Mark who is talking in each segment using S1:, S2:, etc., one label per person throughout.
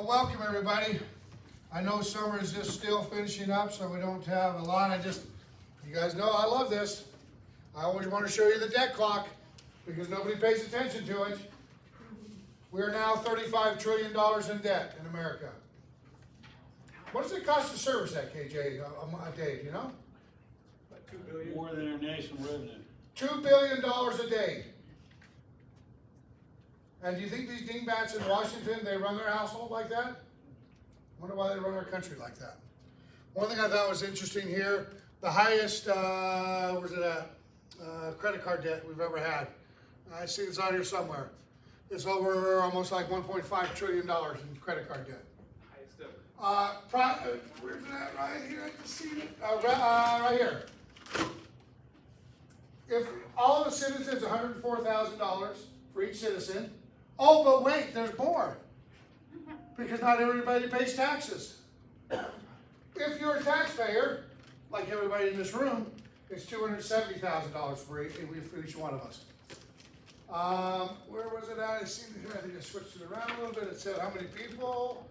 S1: Well, welcome everybody. I know summer is just still finishing up, so we don't have a lot. You guys know I love this. I always want to show you the debt clock because nobody pays attention to it. We're now $35 trillion in debt in America. What does it cost to service that, KJ, a day, do you know?
S2: About $2 billion. More than our national revenue.
S1: $2 billion a day. And do you think these dingbats in Washington, they run their household like that? I wonder why they run our country like that. One thing I thought was interesting here, the highest, where's it at? Credit card debt we've ever had. I see it's on here somewhere. It's over almost like $1.5 trillion in credit card debt. Where's it at? Right here, I can see it. Right here. If all the citizens, $104,000 for each citizen. Oh, but wait, there's more. Because not everybody pays taxes. If you're a taxpayer, like everybody in this room, it's $270,000 for each one of us. Where was it at? I think I switched it around a little bit. It said how many people.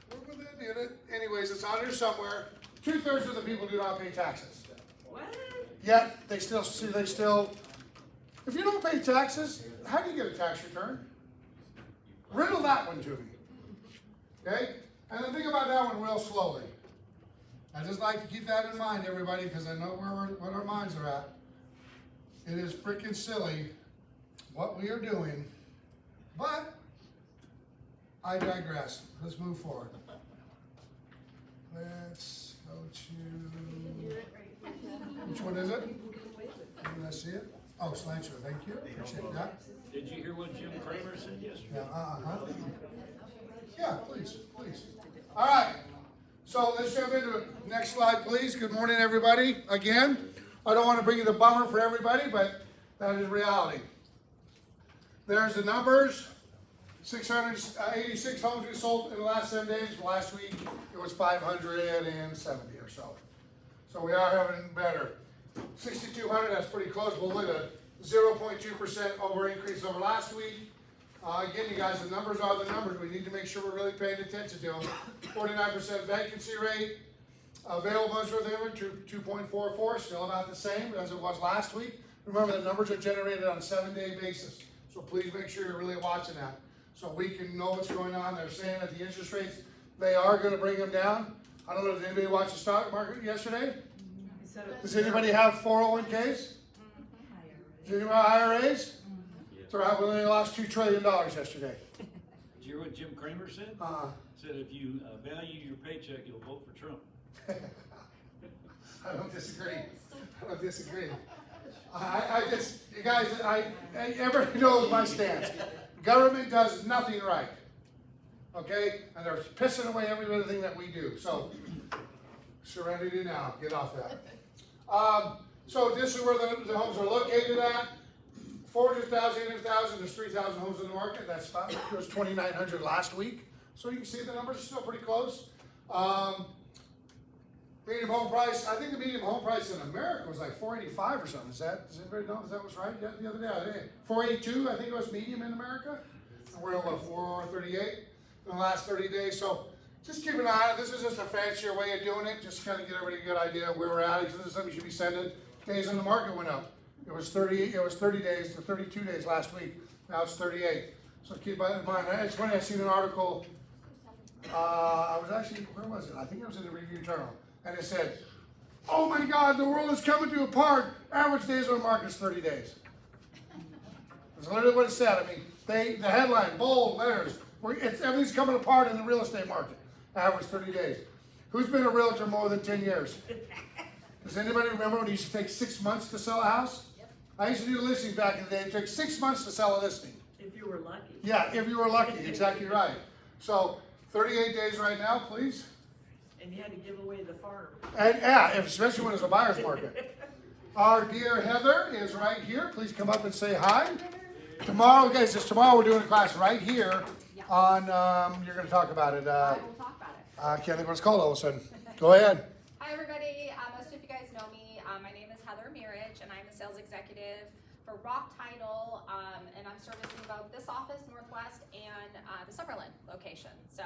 S1: Where was it? Did it? Anyways, it's on here somewhere. 2/3 of the people do not pay taxes.
S3: What?
S1: Yet they still. If you don't pay taxes, how do you get a tax return? Riddle that one to me. Okay? And then think about that one real slowly. I just like to keep that in mind, everybody, because I know what our minds are at. It is freaking silly what we are doing, but I digress. Let's move forward. Let's go to, which one is it? Did I see it? Oh, slideshow, thank you. Appreciate that.
S2: Did you hear what Jim Cramer said yesterday?
S1: Yeah, please. All right, so let's jump into it. Next slide, please. Good morning, everybody. Again, I don't want to bring you the bummer for everybody, but that is reality. There's the numbers. 686 homes we sold in the last 7 days. Last week, it was 570 or so. So we are having better. 6,200, that's pretty close. We'll look at 0.2% over increase over last week. Again, you guys, the numbers are the numbers. We need to make sure we're really paying attention to them. 49% vacancy rate. Available months worth of inventory, 2.44, still about the same as it was last week. Remember, the numbers are generated on a 7-day basis. So please make sure you're really watching that. So we can know what's going on. They're saying that the interest rates, they are going to bring them down. I don't know, did anybody watch the stock market yesterday? Does anybody have 401ks? Does anybody have IRAs? So we only lost $2 trillion yesterday.
S2: Did you hear what Jim Cramer said? Said if you value your paycheck, you'll vote for Trump.
S1: I don't disagree. You guys, everybody knows my stance. Government does nothing right. Okay? And they're pissing away everything that we do. So, serenity now. Get off that. So this is where the homes are located at. 400,000, 800,000, there's 3,000 homes in the market. That's about, it was 2,900 last week. So you can see the numbers are still pretty close. Medium home price, I think the medium home price in America was like $485 or something. Does anybody know if that was right the other day? $482, I think it was medium in America. And we're at what, $438 in the last 30 days. So just keep an eye on it. This is just a fancier way of doing it. Just kind of get everybody a good idea of where we're at. This is something you should be sending. Days on the market went up. It was 30 days to 32 days last week. Now it's 38. So keep that in mind. It's funny, I seen an article. I was actually, where was it? I think it was in the Review Journal. And it said, oh my God, the world is coming to a part. Average days on the market is 30 days. That's literally what it said. I mean, the headline, bold letters, everything's coming apart in the real estate market. Average 30 days. Who's been a realtor more than 10 years? Does anybody remember when it used to take 6 months to sell a house? Yep. I used to do listing back in the day. It took 6 months to sell a listing.
S3: If you were lucky.
S1: Yeah, if you were lucky. Exactly right. So 38 days right now, please.
S3: And you had to give away the farm.
S1: And yeah, especially when it's a buyer's market. Our dear Heather is right here. Please come up and say hi. Tomorrow, guys, tomorrow we're doing a class right here on, you're going to talk about it.
S4: I will talk about it.
S1: I can't think what it's called all of a sudden. Go ahead.
S4: Hi, everybody. Most of you guys know me. My name is Heather Mirage, and I'm the sales executive for Rock Title, and I'm servicing both this office, Northwest, and the Summerlin location. So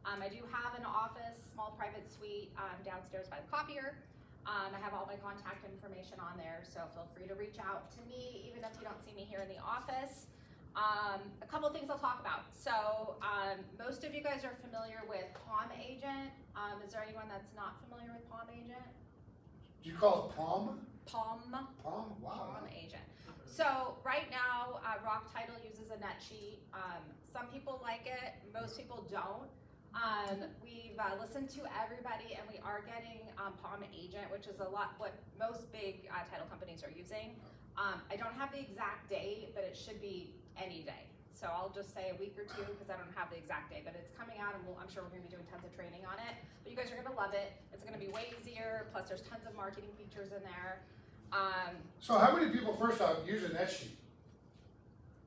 S4: I do have an office, small private suite, downstairs by the copier. I have all my contact information on there, so feel free to reach out to me, even if you don't see me here in the office. A couple things I'll talk about. So, most of you guys are familiar with Palm Agent. Is there anyone that's not familiar with Palm Agent?
S1: Do you call it Palm?
S4: Palm
S1: Wow.
S4: Agent. So right now, Rock Title uses a net sheet. Some people like it, most people don't. We've listened to everybody, and we are getting Palm Agent, which is a lot what most big title companies are using. I don't have the exact date, but it should be any day. So I'll just say a week or two because I don't have the exact date, but it's coming out, and I'm sure we're going to be doing tons of training on it. But you guys are going to love it. It's going to be way easier. Plus, there's tons of marketing features in there.
S1: So how many people, first off, use a net sheet?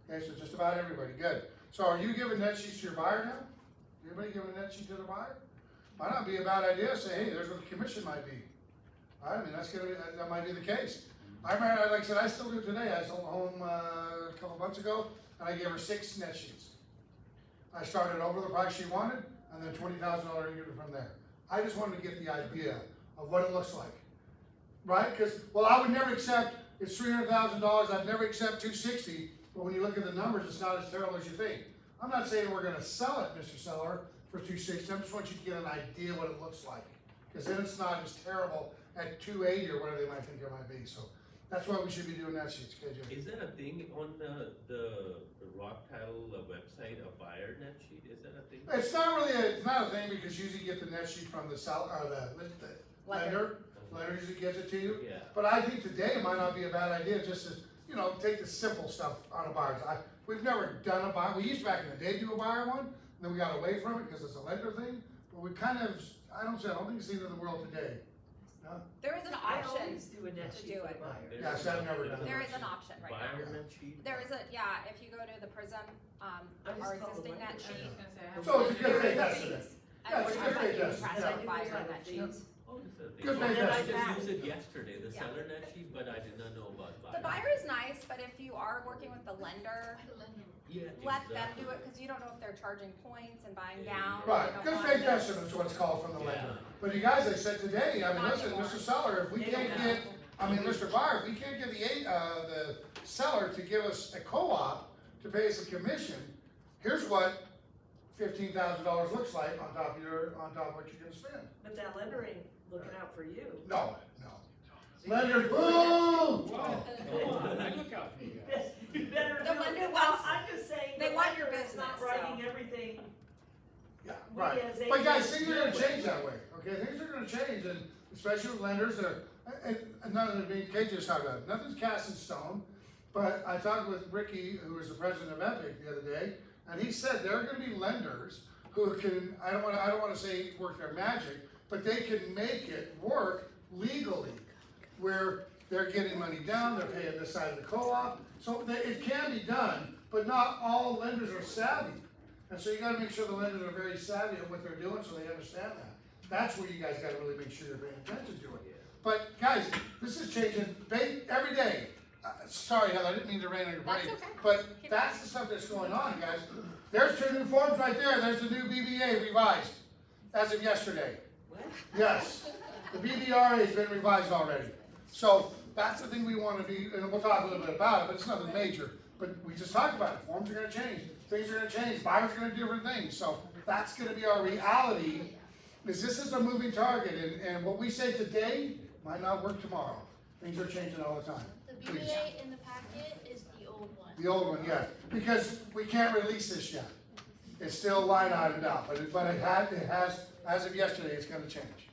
S1: Okay, so just about everybody, good. So are you giving net sheets to your buyer now? Anybody giving a net sheet to the buyer? Might not be a bad idea, say, hey, there's what the commission might be. I mean, that might be the case. I remember, like I said, I still do today. I sold a home a couple months ago, and I gave her 6 net sheets. I started over the price she wanted, and then $20,000 a unit from there. I just wanted to get the idea of what it looks like. Right? Because, well, I would never accept, it's $300,000, I'd never accept $260, but when you look at the numbers, it's not as terrible as you think. I'm not saying we're gonna sell it, Mr. Seller, for $260, I just want you to get an idea what it looks like. Because then it's not as terrible at $280 or whatever they might think it might be, so that's why we should be doing net sheets, KJ.
S5: Is there a thing on the Rock Title website, a buyer net sheet? Is that a thing?
S1: It's not a thing because you usually get the net sheet from the seller, or the lender. Lender usually gives it to you.
S5: Yeah.
S1: But I think today it might not be a bad idea just to, take the simple stuff on a buyer's. We've never done a buyer, we used to back in the day do a buyer one, and then we got away from it because it's a lender thing. But we kind of, I don't think it's the end of the world today. No?
S4: There is an
S3: I
S4: option
S3: always do a net
S4: to
S3: sheet
S4: do
S3: for
S4: it.
S3: the buyer.
S1: Yes, I've never done
S4: There
S1: that.
S4: is an option right now.
S5: Buyer net sheet?
S4: There is if you go to the Prism,
S3: I just
S4: our
S3: call it
S4: existing
S3: lender.
S4: net sheet.
S1: So it's a good faith estimate.
S4: And
S1: Yeah,
S4: we're
S1: it's a
S4: talking
S1: good faith
S4: about
S1: estimate.
S4: impressive
S3: Yeah.
S4: buyer net sheets.
S5: Oh, is that a thing?
S1: Good
S5: Oh,
S1: faith
S5: I
S1: estimate.
S5: just used it yesterday, the
S4: Yeah.
S5: seller net sheet, but I did not know about buyer.
S4: The buyer is nice, but if you are working with the lender,
S5: Yeah,
S4: let them
S5: exactly.
S4: do it, because you don't know if they're charging points and buying
S5: Yeah.
S4: down.
S1: Right,
S4: You don't
S1: good
S4: want
S1: faith
S4: to-
S1: estimate is what it's called from the lender.
S5: Yeah.
S1: But you guys, I said today, I mean,
S4: Not
S1: listen,
S4: anymore.
S1: Mr. Seller, if we
S3: They
S1: can't
S3: don't
S1: get, Mr. Buyer, if we can't get the seller to give us a co-op to pay us a commission, here's what $15,000 looks like on top of what you're gonna spend.
S3: But that lender ain't looking out for you.
S1: No.
S3: So
S1: Lender,
S3: you-
S1: boom!
S2: Whoa, come on, I look out for you guys.
S3: You better
S4: The
S3: do
S4: lender
S3: it.
S4: wants-
S3: I'm just saying.
S4: they
S3: the
S4: want your
S3: lender is
S4: business,
S3: Not
S4: so.
S3: writing everything.
S1: Yeah,
S3: We
S1: right.
S3: as
S1: But guys,
S3: agents
S1: things are gonna
S3: do it.
S1: change that way, okay? Things are gonna change, and especially with lenders, and none of the, KJ just talked about it, nothing's cast in stone. But I talked with Ricky, who was the president of Epic the other day, and he said there are gonna be lenders who can, I don't wanna say work their magic, but they can make it work legally, where they're getting money down, they're paying this side of the co-op, so it can be done, but not all lenders are savvy. And so you gotta make sure the lenders are very savvy at what they're doing, so they understand that. That's where you guys gotta really make sure you're paying attention to it. But guys, this is changing every day. Sorry, Heather, I didn't mean to rain on your
S4: That's
S1: parade,
S4: okay.
S1: but
S4: Keep
S1: that's the stuff that's going on, guys. There's 2 new forms right there, there's the new BBA revised, as of yesterday.
S3: What?
S1: Yes, the BBRA has been revised already. So that's the thing we want to be, and we'll talk a little bit about it, but it's nothing major. But we just talked about it, forms are gonna change, things are gonna change, buyers are gonna do different things. So that's gonna be our reality, is this is a moving target, and what we say today might not work tomorrow. Things are changing all the time.
S6: The
S1: Please.
S6: BBA in the packet is the old one.
S1: The old one, yes, because we can't release this yet. It's still line itemed out, but it has, as of yesterday, it's gonna change.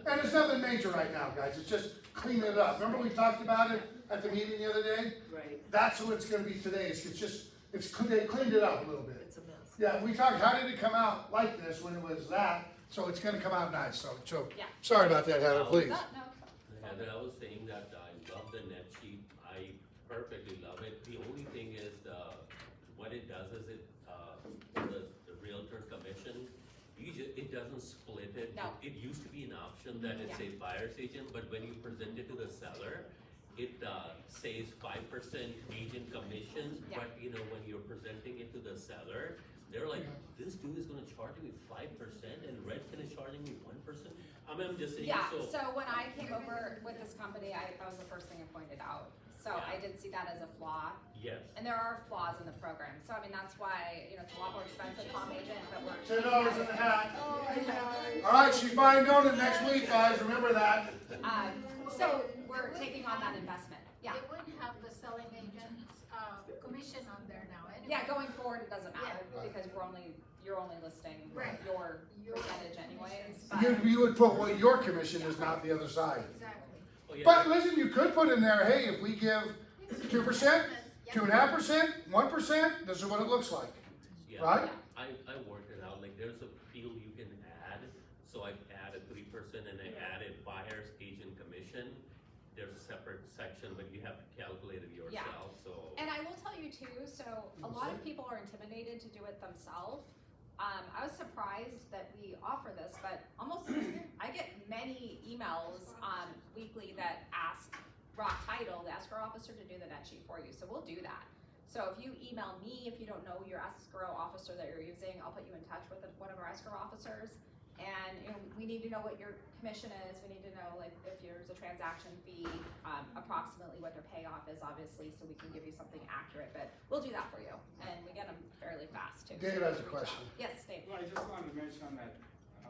S1: And it's nothing major right now, guys, it's just cleaning it up. Remember we talked about it at the meeting the other day?
S3: Right,
S1: That's what it's gonna be today, they cleaned it up a little bit.
S3: it's a mess.
S1: Yeah, we talked, how did it come out like this when it was that? So it's gonna come out nice, so,
S4: Yeah.
S1: sorry about that, Heather, please.
S4: No.
S5: Heather, I was saying that I love the net sheet, I perfectly love it. The only thing is, what it does is the realtor commission, it doesn't split it.
S4: No.
S5: It used to be an option that it's a buyer's agent, but when you present it to the seller, it says 5% agent commissions,
S4: Yeah.
S5: but when you're presenting it to the seller, They're like, this dude is gonna charge me 5% and Redfin is charging me 1%? I mean, I'm just saying,
S4: Yeah,
S5: so.
S4: so when I came over with this company, that was the first thing I pointed out. So I did see that as a flaw.
S5: Yes.
S4: And there are flaws in the program. So I mean, that's why, you know, it's a lot more expensive, Tom Agent, but we're.
S1: $10 in the hat. All right, she's buying donut next week, guys, remember that.
S4: So we're taking on that investment, yeah.
S6: They wouldn't have the selling agent's, commission on there now anyway.
S4: Yeah, going forward, it doesn't matter,
S1: Yeah.
S4: because you're only listing
S6: Right.
S4: your percentage anyways,
S1: You would put what your commission is, not the other side.
S6: Exactly.
S5: Oh, yeah.
S1: But listen, you could put in there, hey, if we give 2%, 2.5%, 1%, this is what it looks like,
S5: Yeah.
S1: right?
S5: I worked it out, like there's a field you can add, so I added 3% and I added buyer's agent commission. There's a separate section, but you have to calculate it yourself, so.
S4: And I will tell you too, so a lot of people are intimidated to do it themselves. I was surprised that we offer this, but I get many emails weekly that ask Rock Title, the escrow officer, to do the net sheet for you, so we'll do that. So if you email me, if you don't know your escrow officer that you're using, I'll put you in touch with one of our escrow officers. And you know, we need to know what your commission is, we need to know like if there's a transaction fee, approximately what their payoff is, obviously, so we can give you something accurate, but we'll do that for you, and we get them fairly fast too.
S1: Dave has a question.
S4: Yes, Dave.
S7: Well, I just wanted to mention on that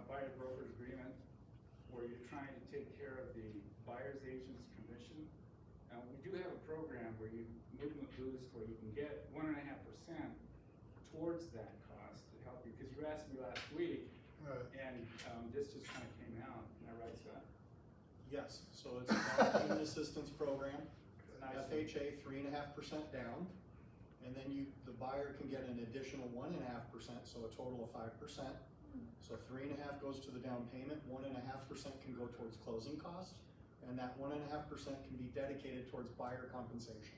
S7: buyer broker agreement, where you're trying to take care of the buyer's agent's commission. We do have a program where you move and lose, where you can get 1.5% towards that cost to help you, because you asked me last week, and this just kind of came out, am I right, Scott?
S8: Yes, so it's a down payment assistance program,
S7: Nice.
S8: FHA 3.5% down, and then the buyer can get an additional 1.5%, so a total of 5%. So 3.5 goes to the down payment, 1.5% can go towards closing costs, and that 1.5% can be dedicated towards buyer compensation.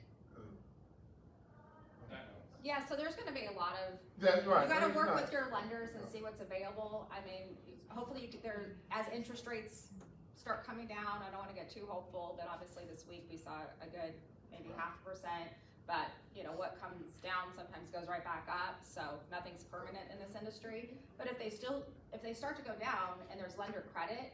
S4: Yeah, so there's gonna be a lot of,
S1: That's right.
S4: you gotta work
S1: Right.
S4: with your lenders and see what's available. I mean, hopefully as interest rates start coming down, I don't wanna get too hopeful, but obviously this week we saw a good maybe 0.5%, but you know, what comes down sometimes goes right back up, so nothing's permanent in this industry. But if they start to go down and there's lender credit,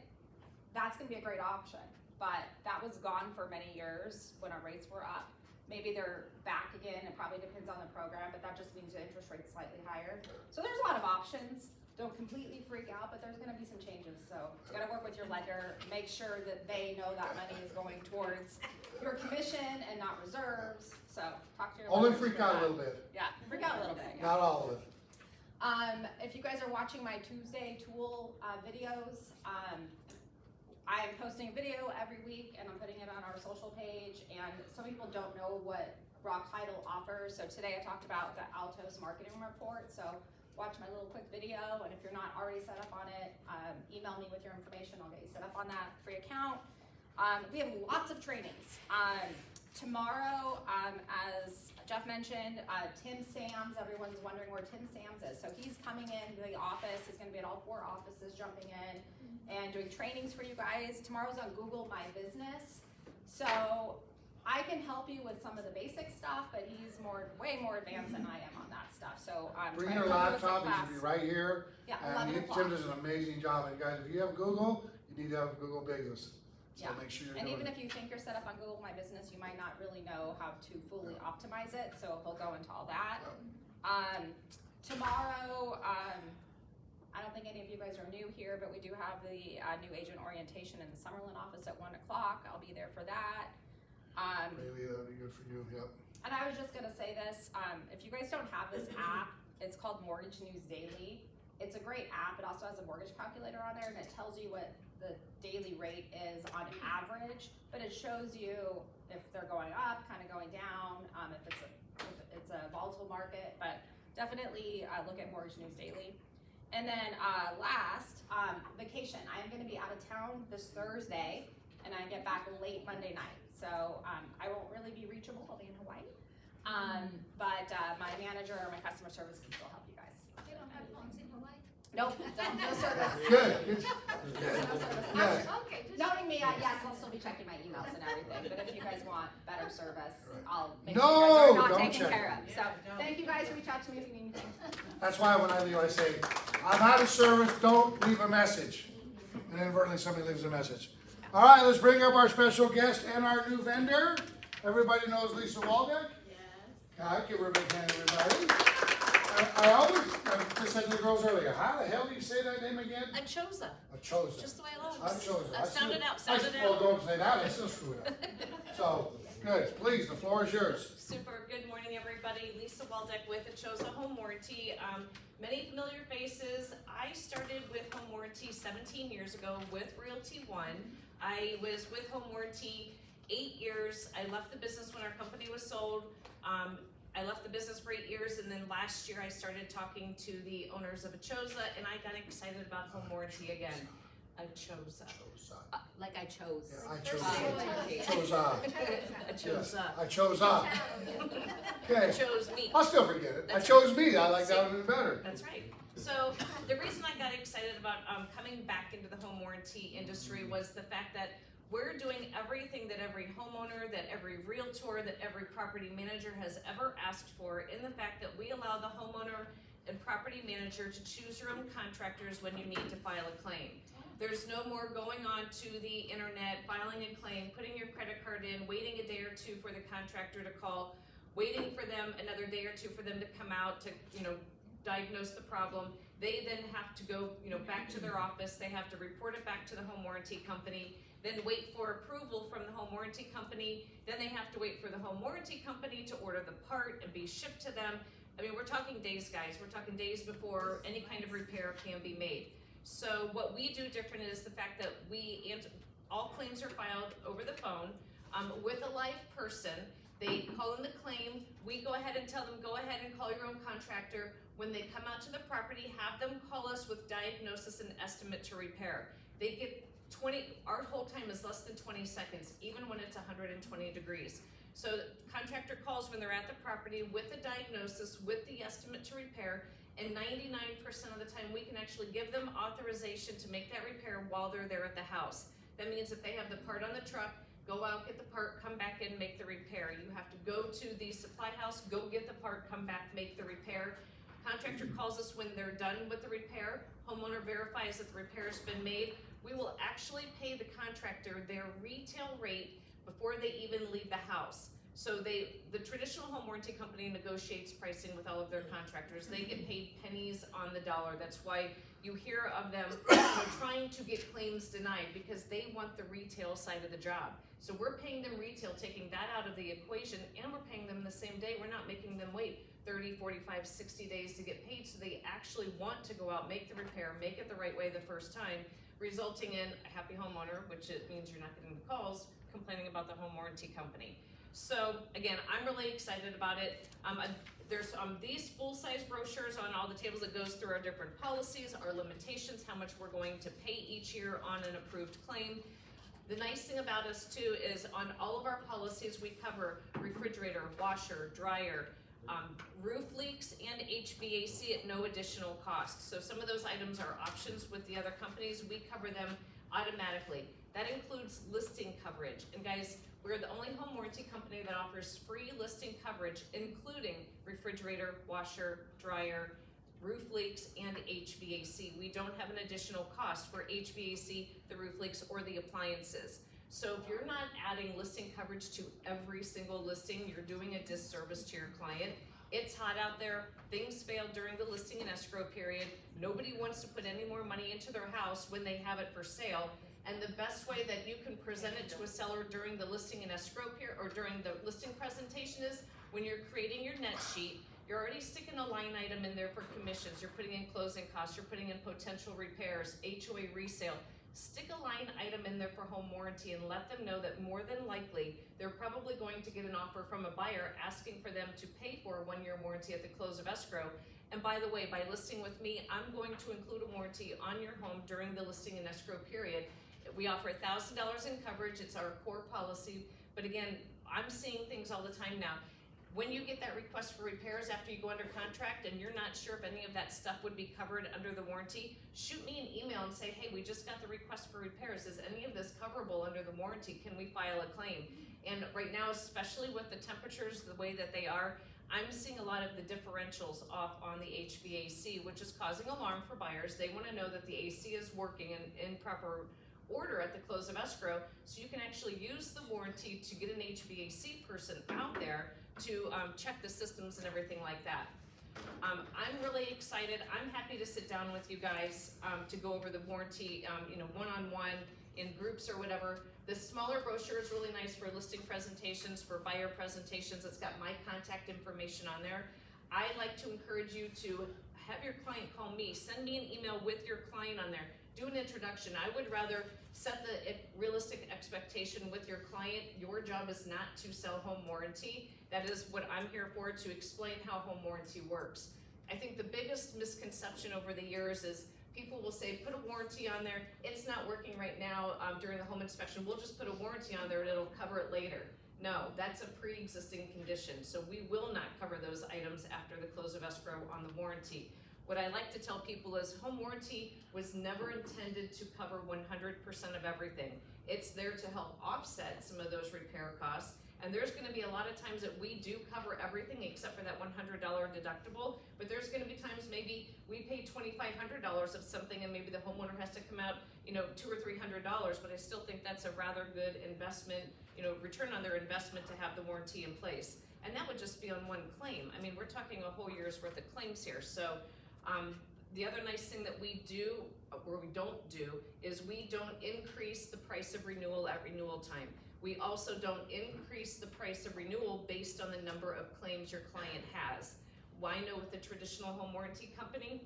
S4: that's gonna be a great option. But that was gone for many years when our rates were up. Maybe they're back again, it probably depends on the program, but that just means the interest rate's slightly higher. So there's a lot of options, don't completely freak out, but there's gonna be some changes. So you gotta work with your lender, make sure that they know that money is going towards your commission and not reserves, so talk to your
S1: Only
S4: lenders
S1: freak
S4: for
S1: out a
S4: that.
S1: little bit,
S4: Yeah, freak out a little bit, yeah.
S1: not all of it.
S4: If you guys are watching my Tuesday tool videos, I am posting a video every week and I'm putting it on our social page, and some people don't know what Rock Title offers. So today I talked about the ACHOSA marketing report, so watch my little quick video, and if you're not already set up on it, email me with your information, I'll get you set up on that free account. We have lots of trainings. Tomorrow, as Jeff mentioned, Tim Sams, everyone's wondering where Tim Sams is. So he's coming into the office, he's gonna be at all 4 offices jumping in and doing trainings for you guys. Tomorrow's on Google My Business. So I can help you with some of the basic stuff, but he's way more advanced than I am on that stuff. So I'm
S1: Bring
S4: trying
S1: your
S4: to help you with some
S1: laptop, you
S4: class.
S1: should be right here.
S4: Yeah,
S1: And
S4: 11 o'clock.
S1: Tim does an amazing job, and guys, if you have Google, you need to have Google Business. So
S4: Yeah.
S1: make sure you're
S4: And
S1: doing
S4: even
S1: it.
S4: if you think you're set up on Google My Business, you might not really know how to fully optimize it, so he'll go into all that. Tomorrow, I don't think any of you guys are new here, but we do have the new agent orientation in the Summerlin office at 1 o'clock. I'll be there for that.
S1: Maybe that'd be good for you, yep.
S4: And I was just gonna say this, if you guys don't have this app, it's called Mortgage News Daily. It's a great app, it also has a mortgage calculator on there, and it tells you what the daily rate is on average, but it shows you if they're going up, kinda going down, if it's a volatile market, but definitely look at Mortgage News Daily. And then last, vacation. I am gonna be out of town this Thursday, and I get back late Monday night. So I won't really be reachable, I'll be in Hawaii. But my manager or my customer service can still help you guys.
S6: You don't have phones in Hawaii?
S4: Nope, no service.
S1: Good, good.
S4: No service.
S1: Yeah.
S6: Okay, just.
S4: Knowing me, yes, I'll still be checking my emails and everything, but if you guys want better service, I'll make
S1: No,
S4: sure you guys are not
S1: don't
S4: taken
S1: check.
S4: care of. So,
S3: Yeah,
S4: thank you guys, reach out to me if you need anything.
S1: That's why when I leave, I say, I'm out of service, don't leave a message. And inadvertently, somebody leaves a message. All right, let's bring up our special guest and our new vendor. Everybody knows Lisa Waldeck?
S3: Yes.
S1: All right, give her a big hand, everybody. I always, I just said to the girls earlier, how the hell do you say that name again?
S3: ACHOSA,
S1: ACHOSA.
S3: just the way it looks.
S1: ACHOSA.
S3: Sound it out,
S1: I
S3: sound it
S1: should, well,
S3: out.
S1: don't say that, I still screw it up. So, good, please, the floor is yours.
S9: Super. Good morning, everybody. Lisa Waldeck with ACHOSA Home Warranty. Many familiar faces. I started with Home Warranty 17 years ago with Realty One. I was with Home Warranty 8 years. I left the business when our company was sold. I left the business for 8 years, and then last year I started talking to the owners of ACHOSA, and I got excited about Home Warranty again. ACHOSA.
S4: Like I chose.
S1: Yeah, I chose.
S9: ACHOSA.
S1: Yes, I chose up. Okay,
S9: Chose me.
S1: I'll still forget it. I
S9: That's
S1: chose me, I like that even better.
S9: That's right. So the reason I got excited about coming back into the home warranty industry was the fact that we're doing everything that every homeowner, that every realtor, that every property manager has ever asked for, in the fact that we allow the homeowner and property manager to choose your own contractors when you need to file a claim. There's no more going on to the internet, filing a claim, putting your credit card in, waiting a day or two for the contractor to call, waiting for them another day or two for them to come out to, diagnose the problem. They then have to go, back to their office. They have to report it back to the home warranty company, then wait for approval from the home warranty company. Then they have to wait for the home warranty company to order the part and be shipped to them. I mean, we're talking days, guys. We're talking days before any kind of repair can be made. So what we do different is the fact that all claims are filed over the phone with a live person. They call in the claim. We go ahead and tell them, go ahead and call your own contractor. When they come out to the property, have them call us with diagnosis and estimate to repair. They get our hold time is less than 20 seconds, even when it's 120 degrees. So the contractor calls when they're at the property with the diagnosis, with the estimate to repair, and 99% of the time we can actually give them authorization to make that repair while they're there at the house. That means if they have the part on the truck, go out, get the part, come back in, make the repair. You have to go to the supply house, go get the part, come back, make the repair. Contractor calls us when they're done with the repair. Homeowner verifies that the repair's been made. We will actually pay the contractor their retail rate before they even leave the house. So the traditional home warranty company negotiates pricing with all of their contractors. They get paid pennies on the dollar. That's why you hear of them trying to get claims denied, because they want the retail side of the job. So we're paying them retail, taking that out of the equation, and we're paying them the same day. We're not making them wait 30, 45, 60 days to get paid, so they actually want to go out, make the repair, make it the right way the first time, resulting in a happy homeowner, which it means you're not getting the calls complaining about the home warranty company. So again, I'm really excited about it. There's these full-size brochures on all the tables that goes through our different policies, our limitations, how much we're going to pay each year on an approved claim. The nice thing about us too is on all of our policies, we cover refrigerator, washer, dryer, roof leaks, and HVAC at no additional cost. So some of those items are options with the other companies. We cover them automatically. That includes listing coverage. And guys, we're the only home warranty company that offers free listing coverage, including refrigerator, washer, dryer, roof leaks, and HVAC. We don't have an additional cost for HVAC, the roof leaks, or the appliances. So if you're not adding listing coverage to every single listing, you're doing a disservice to your client. It's hot out there. Things fail during the listing and escrow period. Nobody wants to put any more money into their house when they have it for sale. And the best way that you can present it to a seller during the listing and escrow period, or during the listing presentation, is when you're creating your net sheet, you're already sticking a line item in there for commissions. You're putting in closing costs. You're putting in potential repairs, HOA resale. Stick a line item in there for home warranty and let them know that more than likely they're probably going to get an offer from a buyer asking for them to pay for a 1-year warranty at the close of escrow. And by the way, by listing with me, I'm going to include a warranty on your home during the listing and escrow period. We offer $1,000 in coverage. It's our core policy. But again, I'm seeing things all the time now. When you get that request for repairs after you go under contract and you're not sure if any of that stuff would be covered under the warranty, shoot me an email and say, hey, we just got the request for repairs. Is any of this coverable under the warranty? Can we file a claim? And right now, especially with the temperatures the way that they are, I'm seeing a lot of the differentials off on the HVAC, which is causing alarm for buyers. They want to know that the AC is working in proper order at the close of escrow, so you can actually use the warranty to get an HVAC person out there to check the systems and everything like that. I'm really excited. I'm happy to sit down with you guys to go over the warranty, one-on-one in groups or whatever. The smaller brochure is really nice for listing presentations, for buyer presentations. It's got my contact information on there. I like to encourage you to have your client call me. Send me an email with your client on there. Do an introduction. I would rather set the realistic expectation with your client. Your job is not to sell home warranty. That is what I'm here for, to explain how home warranty works. I think the biggest misconception over the years is people will say, put a warranty on there. It's not working right now during the home inspection. We'll just put a warranty on there and it'll cover it later. No, that's a pre-existing condition. So we will not cover those items after the close of escrow on the warranty. What I like to tell people is home warranty was never intended to cover 100% of everything. It's there to help offset some of those repair costs. And there's gonna be a lot of times that we do cover everything except for that $100 deductible, but there's gonna be times maybe we pay $2,500 of something and maybe the homeowner has to come out, $200 or $300, but I still think that's a rather good investment, return on their investment to have the warranty in place. And that would just be on one claim. I mean, we're talking a whole year's worth of claims here. So the other nice thing that we do, or we don't do, is we don't increase the price of renewal at renewal time. We also don't increase the price of renewal based on the number of claims your client has. Why? Know with the traditional home warranty company,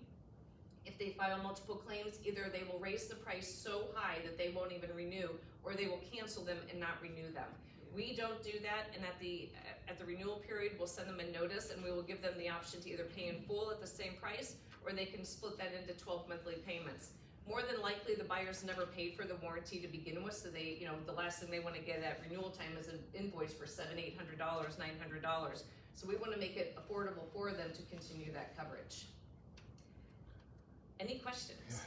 S9: if they file multiple claims, either they will raise the price so high that they won't even renew, or they will cancel them and not renew them. We don't do that, and at the renewal period, we'll send them a notice and we will give them the option to either pay in full at the same price, or they can split that into 12 monthly payments. More than likely, the buyers never paid for the warranty to begin with, so they, the last thing they want to get at renewal time is an invoice for $700, $800, $900. So we want to make it affordable for them to continue that coverage. Any questions?
S1: Yes.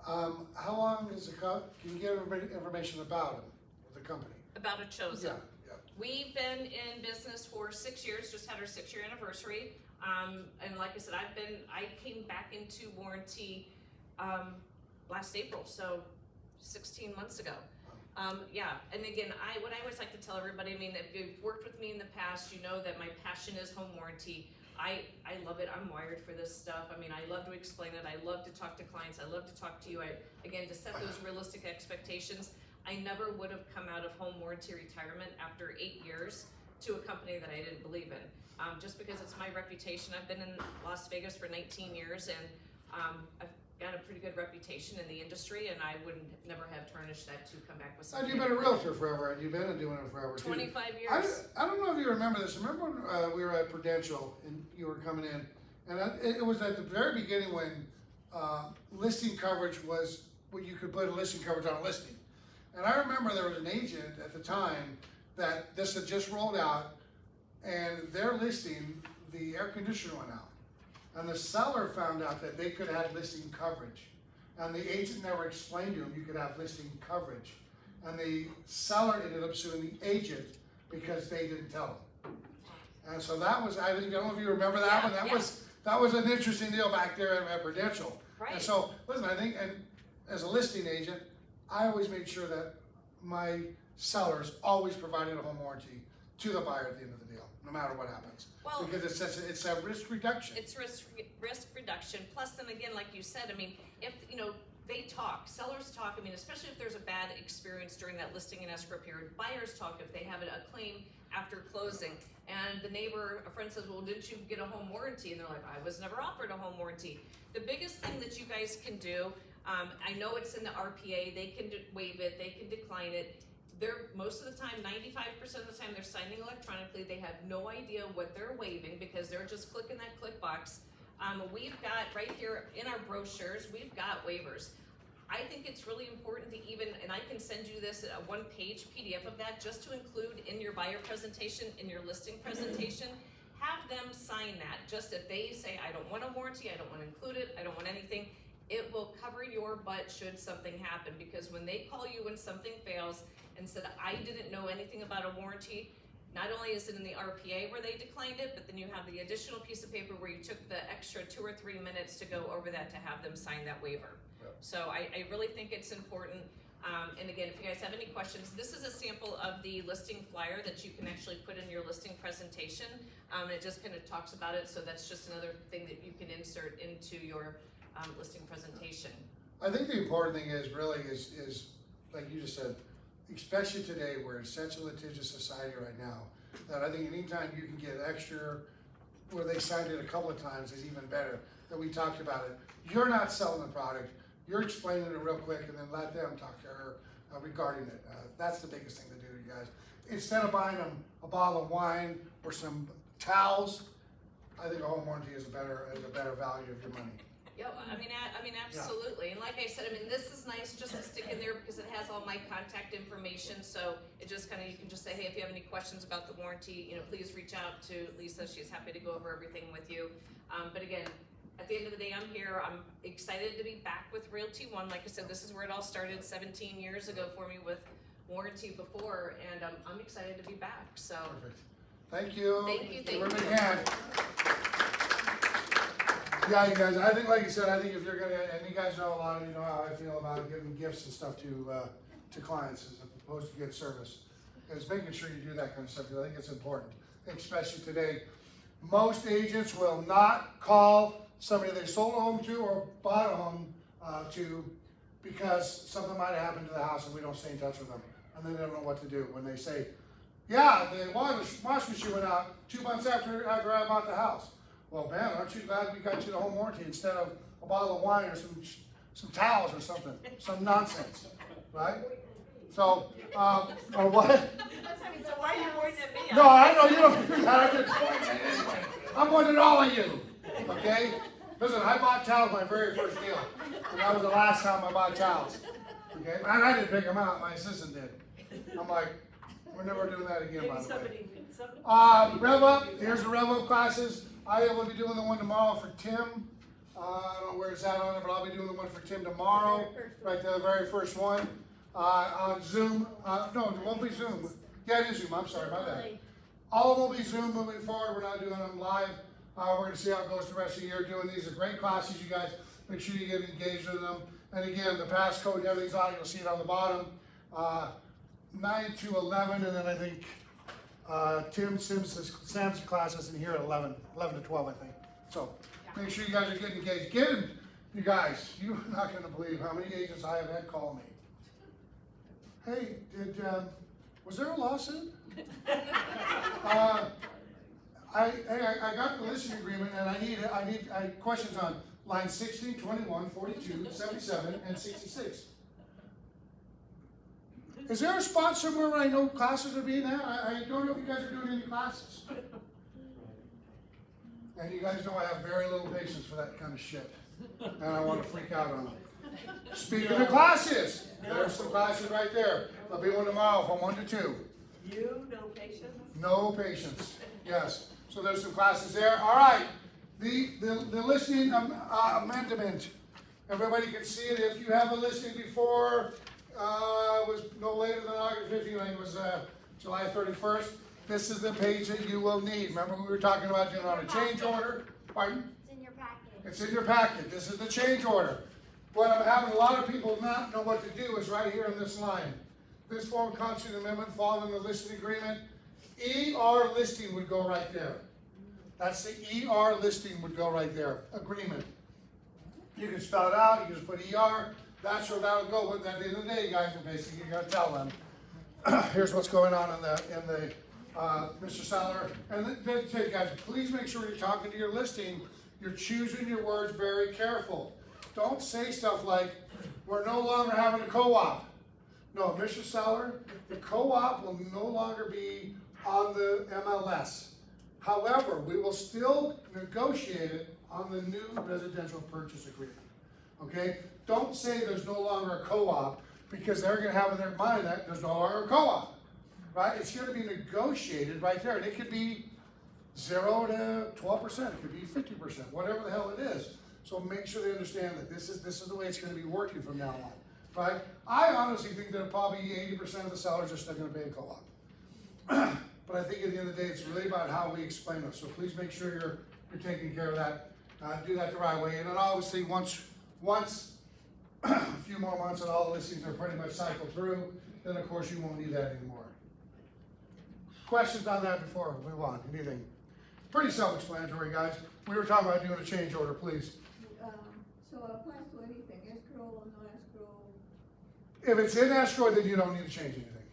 S1: How long is can you give everybody information about them, the company?
S9: About ACHOSA.
S1: Yeah.
S9: We've been in business for 6 years, just had our 6-year anniversary. And like I said, I came back into warranty last April, so 16 months ago. Yeah, and again, what I always like to tell everybody, I mean, if you've worked with me in the past, you know that my passion is home warranty. I love it. I'm wired for this stuff. I mean, I love to explain it. I love to talk to clients. I love to talk to you. Again, to set those realistic expectations. I never would have come out of home warranty retirement after 8 years to a company that I didn't believe in. Just because it's my reputation. I've been in Las Vegas for 19 years and I've got a pretty good reputation in the industry, and I would never have tarnished that to come back with something.
S1: And you've been a realtor forever, and you've been doing it forever too.
S9: 25 years.
S1: I don't know if you remember this. Remember when we were at Prudential and you were coming in, and it was at the very beginning when listing coverage was when you could put a listing coverage on a listing. And I remember there was an agent at the time that this had just rolled out, and their listing, the air conditioner went out. And the seller found out that they could have listing coverage. And the agent never explained to him you could have listing coverage. And the seller ended up suing the agent because they didn't tell him. And so that was, I don't know if you remember that one, that was an interesting deal back there at Prudential.
S9: Right.
S1: And so, listen, I think, and as a listing agent, I always made sure that my sellers always provided a home warranty to the buyer at the end of the deal, no matter what happens.
S9: Well,
S1: because it's a risk reduction.
S9: It's risk reduction. Plus, then again, like you said, I mean, if they talk, sellers talk. I mean, especially if there's a bad experience during that listing and escrow period. Buyers talk if they have a claim after closing, and the neighbor, a friend says, "Well, didn't you get a home warranty?" And they're like, "I was never offered a home warranty." The biggest thing that you guys can do, I know it's in the RPA. They can waive it. They can decline it. They're most of the time, 95% of the time, they're signing electronically. They have no idea what they're waiving because they're just clicking that click box. We've got right here in our brochures, we've got waivers. I think it's really important to even, and I can send you this, a 1-page PDF of that just to include in your buyer presentation, in your listing presentation. have them sign that. Just if they say, I don't want a warranty, I don't want to include it, I don't want anything, it will cover your butt should something happen. Because when they call you when something fails and said, I didn't know anything about a warranty, not only is it in the RPA where they declined it, but then you have the additional piece of paper where you took the extra 2 or 3 minutes to go over that to have them sign that waiver.
S1: Yep.
S9: So I really think it's important. And again, if you guys have any questions, this is a sample of the listing flyer that you can actually put in your listing presentation. It just kind of talks about it, so that's just another thing that you can insert into your listing presentation.
S1: I think the important thing is really is like you just said, especially today where it's such a litigious society right now, that I think anytime you can get extra, where they signed it a couple of times is even better, that we talked about it. You're not selling the product, you're explaining it real quick and then let them talk to her regarding it. That's the biggest thing to do, you guys. Instead of buying them a bottle of wine or some towels, I think a home warranty is a better value of your money.
S9: Yep, I mean, absolutely. And like I said, this is nice just to stick in there because it has all my contact information. So it just kind of, you can just say, hey, if you have any questions about the warranty, please reach out to Lisa. She's happy to go over everything with you. But again, at the end of the day, I'm here. I'm excited to be back with Realty One. Like I said, this is where it all started 17 years ago for me with warranty before, and I'm excited to be back. So
S1: Perfect. Thank you.
S9: Thank you.
S1: Give her a big hand. Yeah, you guys, I think, like you said, I think if you're gonna, and you guys know a lot, you know how I feel about giving gifts and stuff to clients as opposed to good service. Is making sure you do that kind of stuff, because I think it's important, especially today. Most agents will not call somebody they sold a home to or bought a home to because something might have happened to the house and we don't stay in touch with them. And then they don't know what to do when they say, yeah, the wash machine went out 2 months after I bought the house. Well, man, aren't you glad we got you the home warranty instead of a bottle of wine or some towels or something, some nonsense, right? So, or what?
S3: So why are you pointing at me?
S1: No, I know you don't do that. I'm just pointing at anyway. I'm pointing at all of you, okay? Listen, I bought towels my very first deal, and that was the last time I bought towels, okay? And I didn't pick them out, my assistant did. I'm like, we're never doing that again,
S3: Maybe
S1: by the way.
S3: somebody.
S1: Rev Up, here's the Rev Up classes. I will be doing the one tomorrow for Tim. I don't know where it's at on it, but I'll be doing the one for Tim tomorrow. Right there, the very first one. On Zoom, no, it won't be Zoom. Yeah, it is Zoom, I'm sorry about that. All of them will be Zoom moving forward. We're not doing them live. We're gonna see how it goes the rest of the year doing these. Are great classes, you guys. Make sure you get engaged with them. And again, the passcode, everything's on, you'll see it on the bottom. 9 to 11, and then I think Sam's class is in here at 11 to 12, I think. So make sure you guys are getting engaged. You guys, you're not gonna believe how many agents I have had call me. Hey, was there a lawsuit? I got the listing agreement and I need questions on line 16, 21, 42, 77, and 66. Is there a spot somewhere where I know classes are being had? I don't know if you guys are doing any classes. And you guys know I have very little patience for that kind of shit. And I want to freak out on them. Speaking of classes, there's some classes right there. There'll be one tomorrow from 1 to 2.
S3: You, no patience?
S1: No patience, yes. So there's some classes there. All right, the listing amendment. Everybody can see it. If you have a listing before, it was no later than August 15th, I think it was July 31st. This is the page that you will need. Remember we were talking about doing on a change order? Pardon?
S6: It's in your packet.
S1: It's in your packet. This is the change order. What I'm having a lot of people not know what to do is right here in this line. This form constitutes amendment following the listing agreement. ER listing would go right there. That's the ER listing would go right there. Agreement. You can spell it out. You can just put ER. That's where that would go. But at the end of the day, you guys are basically going to tell them. Here's what's going on in the Mr. Seller. And then say, guys, please make sure you're talking to your listing. You're choosing your words very careful. Don't say stuff like, we're no longer having a co-op. No, Mr. Seller, the co-op will no longer be on the MLS. However, we will still negotiate it on the new residential purchase agreement. Okay? Don't say there's no longer a co-op because they're going to have in their mind that there's no longer a co-op. Right? It's going to be negotiated right there. And it could be 0 to 12%, it could be 50%, whatever the hell it is. So make sure they understand that this is the way it's gonna be working from now on, right? I honestly think that probably 80% of the sellers are still gonna pay a co-op. But I think at the end of the day, it's really about how we explain it. So please make sure you're taking care of that, do that the right way. And then obviously, once a few more months and all the listings are pretty much cycled through, then of course you won't need that anymore. Questions on that before we move on? Anything? Pretty self-explanatory, guys. We were talking about doing a change order, please.
S10: So it applies to anything, escrow or no escrow,
S1: If it's in escrow, then you don't need to change anything.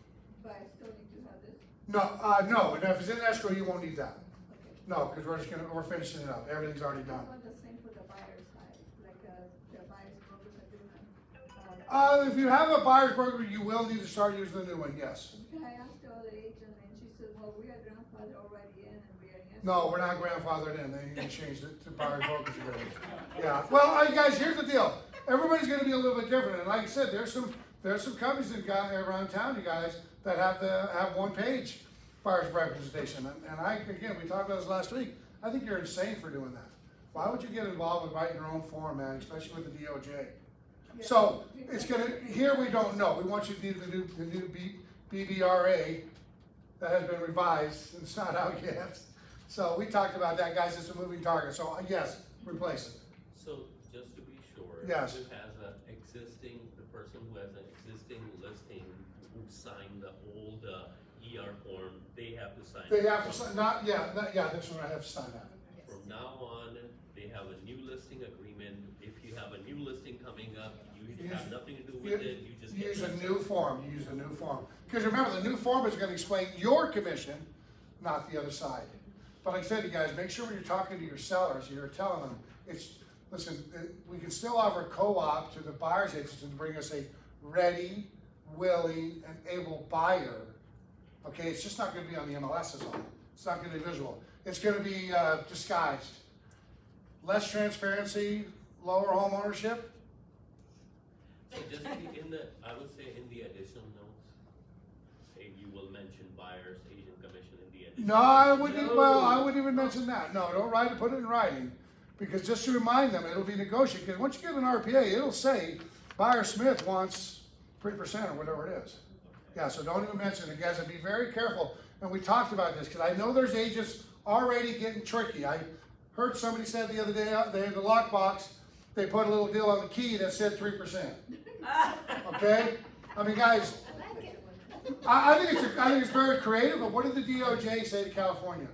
S10: but I still need to have this?
S1: No, and if it's in escrow, you won't need that.
S10: Okay.
S1: No, because we're finishing it up. Everything's already
S10: I
S1: done.
S10: want the same for the buyer's side, like, the buyer's brokers agreement.
S1: If you have a buyer's broker, you will need to start using the new one, yes.
S10: Okay, I asked the other agent and she said, well, we are grandfathered already in and we are in.
S1: No, we're not grandfathered in. They need to change it to buyer's brokers agreement. Yeah. Well, guys, here's the deal. Everybody's going to be a little bit different, and like I said, there's some companies that got around town, you guys, that have one page buyer's representation. And again, we talked about this last week. I think you're insane for doing that. Why would you get involved with writing your own form, man, especially with the DOJ?
S10: Yeah.
S1: So it's here we don't know. We want you to do the new BBRA that has been revised, and it's not out yet. So we talked about that, guys. It's a moving target. So yes, replace it.
S5: So just to be sure.
S1: Yes.
S5: Who has the person who has an existing listing who signed the old ER form, they have to sign.
S1: They have to sign, this one I have to sign that.
S5: From now on, they have a new listing agreement. If you have a new listing coming up, you have nothing to do with it, you just get.
S1: Use a new form, Because remember, the new form is gonna explain your commission, not the other side. But like I said to you guys, make sure when you're talking to your sellers, you're telling them, we can still offer co-op to the buyer's agents to bring us a ready, willing, and able buyer. Okay, it's just not gonna be on the MLS as well. It's not gonna be visual. It's gonna be disguised. Less transparency, lower home ownership.
S5: So just I would say in the additional notes, say you will mention buyer's agent commission in the additional.
S1: No, I wouldn't even mention that. No, don't write it, put it in writing. Because just to remind them, it'll be negotiated. Because once you get an RPA, it'll say buyer Smith wants 3% or whatever it is. Yeah, so don't even mention it, guys, and be very careful. And we talked about this, because I know there's agents already getting tricky. I heard somebody said the other day, they had the lockbox, they put a little deal on the key that said 3%. Okay? I mean, guys, I think it's very creative, but what did the DOJ say to California?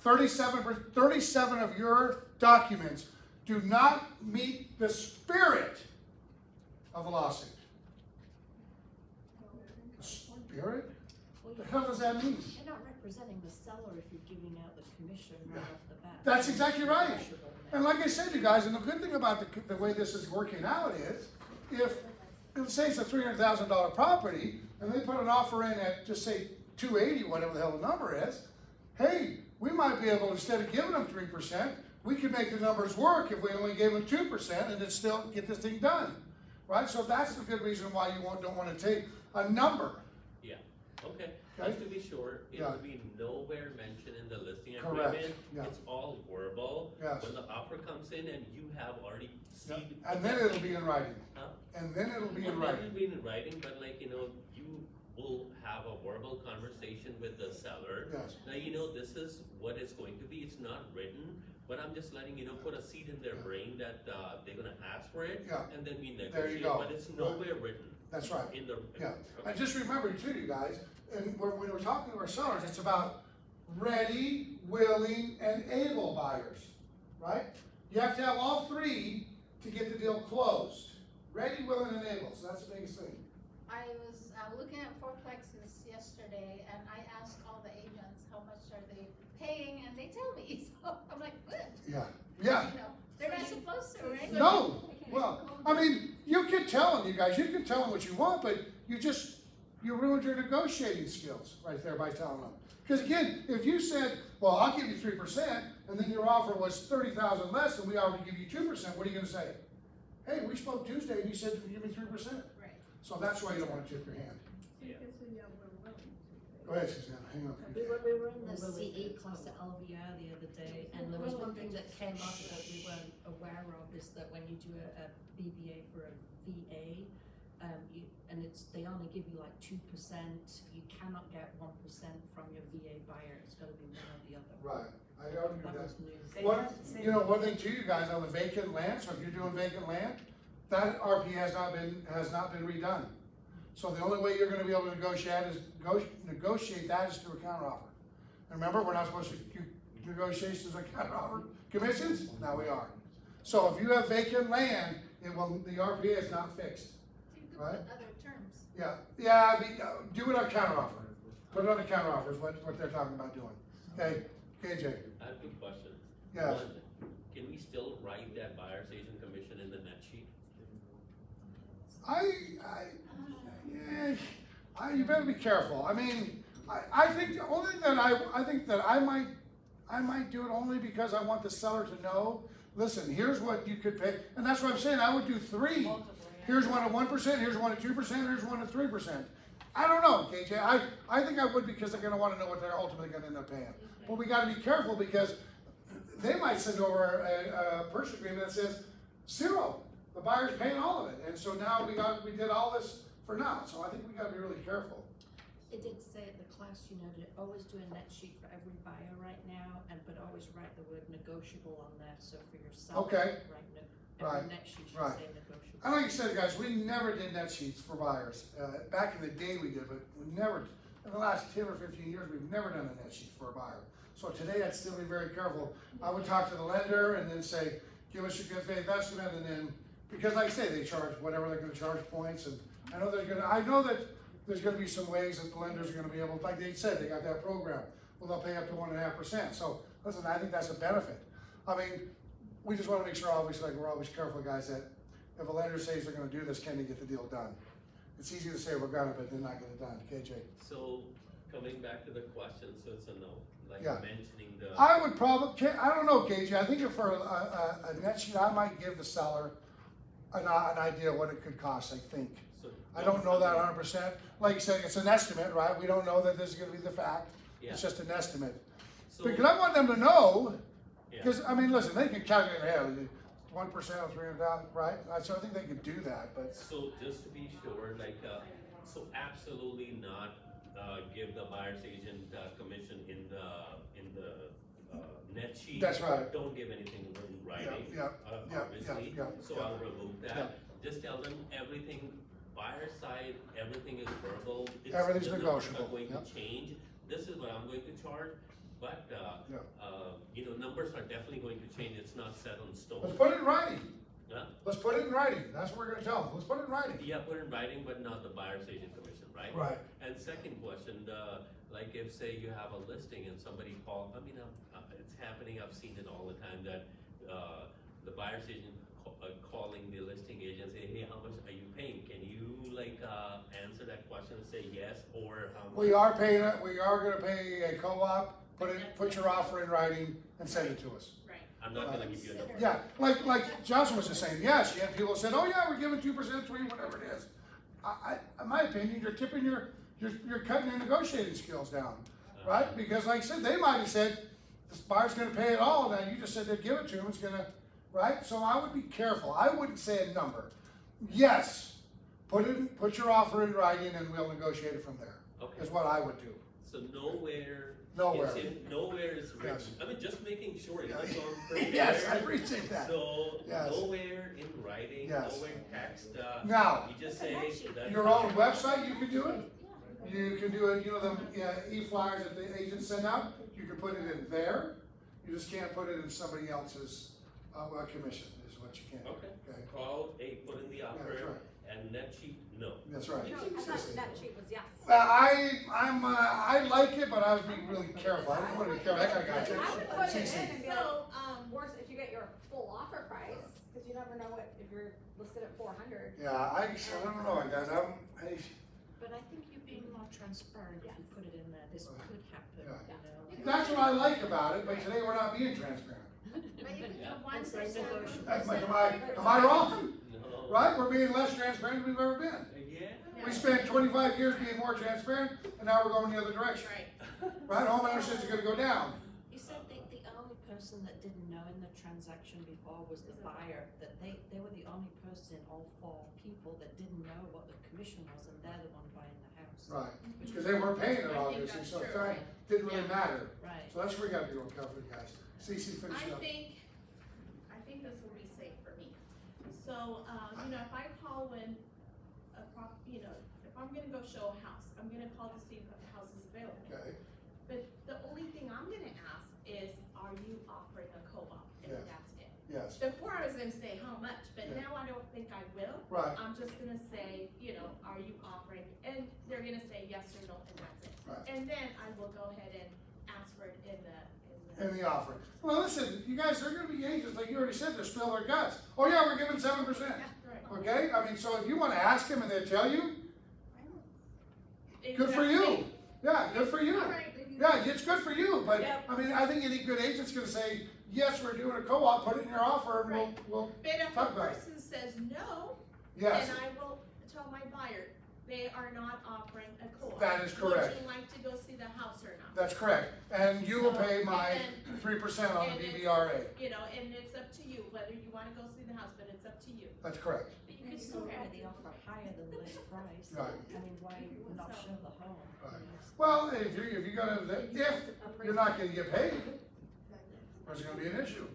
S1: 37 of your documents do not meet the spirit of the lawsuit. The spirit? What the hell does that mean?
S11: You're not representing the seller if you're giving out the commission right off the bat.
S1: That's exactly right. And like I said, you guys, and the good thing about the way this is working out is, if say it's a $300,000 property, and they put an offer in at, just say, 280, whatever the hell the number is, hey, we might be able, instead of giving them 3%, we could make the numbers work if we only gave them 2% and then still get this thing done, right? So that's the good reason why you don't want to take a number.
S5: Yeah, okay.
S1: Okay.
S5: Just to be sure, it
S1: Yeah.
S5: will be nowhere mentioned in the listing
S1: Correct.
S5: agreement.
S1: Yeah.
S5: It's all verbal.
S1: Yes.
S5: When the offer comes in and you have already
S1: Yeah.
S5: seen.
S1: And then it'll be in writing.
S5: Huh?
S1: And then it'll be in
S5: It'll
S1: writing.
S5: be in writing, but you will have a verbal conversation with the seller.
S1: Yes.
S5: Now, this is what it's going to be. It's not written, but I'm just letting put a seed in their brain that they're gonna ask for it.
S1: Yeah.
S5: And then we
S1: There you
S5: negotiate,
S1: go.
S5: but it's
S1: Right.
S5: nowhere written.
S1: That's right.
S5: In the.
S1: Yeah,
S5: Okay.
S1: and just remember too, you guys, and when we're talking to our sellers, it's about ready, willing, and able buyers, right? You have to have all three to get the deal closed. Ready, willing, and able, so that's the biggest thing.
S6: I was looking at fourplexes yesterday and I asked all the agents how much are they paying and they tell me, so I'm like, good.
S1: Yeah.
S6: They're not supposed to, right?
S1: No, well, I mean, you can tell them, you guys, you can tell them what you want, but you ruined your negotiating skills right there by telling them. Because again, if you said, well, I'll give you 3%, and then your offer was 30,000 less, and we already give you 2%, what are you gonna say? Hey, we spoke Tuesday, and you said, give me 3%.
S6: Right.
S1: So that's why you don't wanna tip your hand.
S10: You can say, yeah, we're willing to pay.
S1: Go ahead, Suzanne, hang on.
S11: We were in the CE class at LVR the other day, and there was one thing that came up that we weren't aware of, is that when you do a BBA for a VA, they only give you like 2%, you cannot get 1% from your VA buyer, it's gotta be one or the other.
S1: Right, I already knew
S11: That
S1: that.
S11: was news.
S1: One thing too, you guys, on the vacant land, so if you're doing vacant land, that RP has not been redone. So the only way you're gonna be able to negotiate that is through a counteroffer. And remember, we're not supposed to do negotiations on counteroffer commissions? Now we are. So if you have vacant land, the RPA is not fixed.
S6: So you could
S1: Right.
S6: put other terms.
S1: Yeah, do it on counteroffer. Put it on the counteroffer is what they're talking about doing. Okay, KJ?
S5: I have two questions.
S1: Yes.
S5: One, can we still write that buyer's agent commission in the net sheet?
S1: You better be careful. I mean, I think the only thing that I might do it only because I want the seller to know, listen, here's what you could pay, and that's what I'm saying, I would do 3. Here's one at 1%, here's one at 2%, here's one at 3%. I don't know, KJ, I think I would because they're gonna wanna know what they're ultimately gonna end up paying. But we gotta be careful because they might send over a purchase agreement that says 0. The buyer's paying all of it, and so now we did all this for now, so I think we gotta be really careful.
S11: It did say at the class, you know, to always do a net sheet for every buyer right now, but always write the word negotiable on there, so for your seller.
S1: Okay.
S11: Every
S1: Right.
S11: net sheet should
S1: Right.
S11: say negotiable.
S1: And like you said, guys, we never did net sheets for buyers. Back in the day we did, but we never, in the last 10 or 15 years, we've never done a net sheet for a buyer. So today I'd still be very careful. I would talk to the lender and then say, give us your good faith estimate, and then, because like I say, they charge whatever they're gonna charge points, and I know that there's gonna be some ways that the lenders are gonna be able, like they said, they got that program. Well, they'll pay up to 1.5%. So listen, I think that's a benefit. I mean, we just wanna make sure, obviously, like we're always careful, guys, that if a lender says they're gonna do this, can they get the deal done? It's easy to say we're gonna, but then not get it done. KJ?
S5: So, coming back to the question, so it's a no, like
S1: Yeah.
S5: mentioning the.
S1: I would probably, I don't know, KJ, I think if for a net sheet, I might give the seller an idea what it could cost, I think.
S5: So-
S1: I don't know that 100%. Like you said, it's an estimate, right? We don't know that this is gonna be the fact.
S5: Yeah.
S1: It's just an estimate.
S5: So-
S1: Because I want them to know,
S5: Yeah.
S1: because, I mean, listen, they can calculate in their head, 1% of 300,000, right? So I think they could do that, but,
S5: So just to be sure, like, so absolutely not, give the buyer's agent, commission in the net sheet.
S1: That's right.
S5: Don't give anything in writing.
S1: yeah,
S5: Obviously,
S1: yeah,
S5: so
S1: yeah.
S5: I'll remove that.
S1: Yeah.
S5: Just tell them everything, buyer side, everything is verbal. It's-
S1: Everything's
S5: the numbers
S1: negotiable,
S5: are going
S1: yeah.
S5: to change. This is what I'm going to charge, but,
S1: Yeah.
S5: numbers are definitely going to change. It's not set on stone.
S1: let's put it in writing.
S5: Huh?
S1: Let's put it in writing. That's what we're gonna tell them. Let's put it in writing.
S5: Yeah, put in writing, but not the buyer's agent commission, right?
S1: Right.
S5: And second question, like if say you have a listing and somebody call, I mean, it's happening, I've seen it all the time, that, the buyer's agent calling the listing agent, say, hey, how much are you paying? Can you answer that question and say yes, or how much?
S1: We are gonna pay a co-op, put your offer in writing and send it to us.
S9: Right.
S5: I'm not gonna give you a number.
S1: Yeah, like Johnson was just saying, yes, you had people that said, oh yeah, we're giving 2%, 3, whatever it is. In my opinion, you're cutting your negotiating skills down, right? Because like I said, they might have said, this buyer's gonna pay it all, now you just said they'd give it to him, it's gonna, right? So I would be careful, I wouldn't say a number. Yes, put your offer in writing and we'll negotiate it from there,
S5: Okay.
S1: is what I would do.
S5: So nowhere.
S1: Nowhere.
S5: Nowhere is written,
S1: Yes.
S5: I mean, just making sure,
S1: Yeah.
S5: it's on paper.
S1: Yes, I appreciate that.
S5: So,
S1: Yes.
S5: nowhere in writing,
S1: Yes.
S5: nowhere in text,
S1: Now,
S5: you just say, that's.
S1: your own website, you can do it. You can do it, the e-flyers that the agents send out, you can put it in there. You just can't put it in somebody else's, commission, is what you can do.
S5: Okay, call, hey, put in the
S1: that's
S5: offer,
S1: right.
S5: and net sheet, no.
S1: That's right.
S4: No, I thought that sheet was yes.
S1: I like it, but I would be really careful. I don't want to be careful. That guy got
S4: I would put it in
S1: CC.
S4: and be like, worse if you get your full offer price, because you never know what, if you're listed at 400.
S1: Yeah, I don't know, guys.
S11: But I think you're being more transparent if you put it in there, this could happen,
S1: Yeah.
S11: you know?
S1: That's what I like about it, but today we're not being transparent.
S6: But you could
S5: Yeah.
S6: do 1%.
S11: It's like negotiable.
S1: Am I wrong?
S5: No.
S1: Right? We're being less transparent than we've ever been.
S5: Yeah.
S6: Yeah,
S1: We spent 25 years being more transparent, and now we're going the other direction. Right? Home ownership is gonna go down.
S11: You said the only person that didn't know in the transaction before was the buyer, that they were the only person, all four people, that didn't know what the commission was, and they're the one buying the house.
S1: Right, because they weren't paying it obviously, so it didn't really matter.
S11: Right.
S1: So that's where we gotta be real careful, guys. Cece, finish it up.
S12: I think this will be safe for me. So, if I call when if I'm gonna go show a house, I'm gonna call to see if the house is available.
S1: Okay,
S12: But the only thing I'm gonna ask is, are you offering a co-op? And
S1: Yes.
S12: that's it.
S1: yes,
S12: Before I was gonna say how much, but
S1: Yeah.
S12: now I don't think I will.
S1: right,
S12: I'm just gonna say, are you offering? And they're gonna say yes or no, and that's it.
S1: right.
S12: And then I will go ahead and ask for it in the.
S1: In the offer. Well, listen, you guys, they're gonna be agents, like you already said, they'll spill their guts. Oh yeah, we're giving 7%.
S12: Right.
S1: Okay, I mean, so if you wanna ask them and they tell you, good for
S12: Exactly.
S1: you. Yeah, good for you.
S12: All right.
S1: Yeah, it's good for you, but,
S12: Yep.
S1: I mean, I think any good agent's gonna say, yes, we're doing a co-op, put it in your offer, and we'll,
S12: But if
S1: talk
S12: a
S1: about it.
S12: person says no,
S1: Yes,
S12: then I will tell my buyer, they are not offering a co-op.
S1: That is correct.
S12: Would you like to go see the house or not?
S1: that's correct. And you will
S12: So,
S1: pay my
S12: and
S1: 3% on the
S12: and it's-
S1: BVRA.
S12: And it's up to you, whether you wanna go see the house, but it's up to you.
S1: That's correct.
S12: But you
S11: You
S12: can
S11: can
S12: still
S11: still
S12: have
S11: get the offer higher than list price.
S1: Right.
S11: I mean, why not show the home?
S1: Right. Well, if you're if you're not gonna get paid, there's gonna be an issue.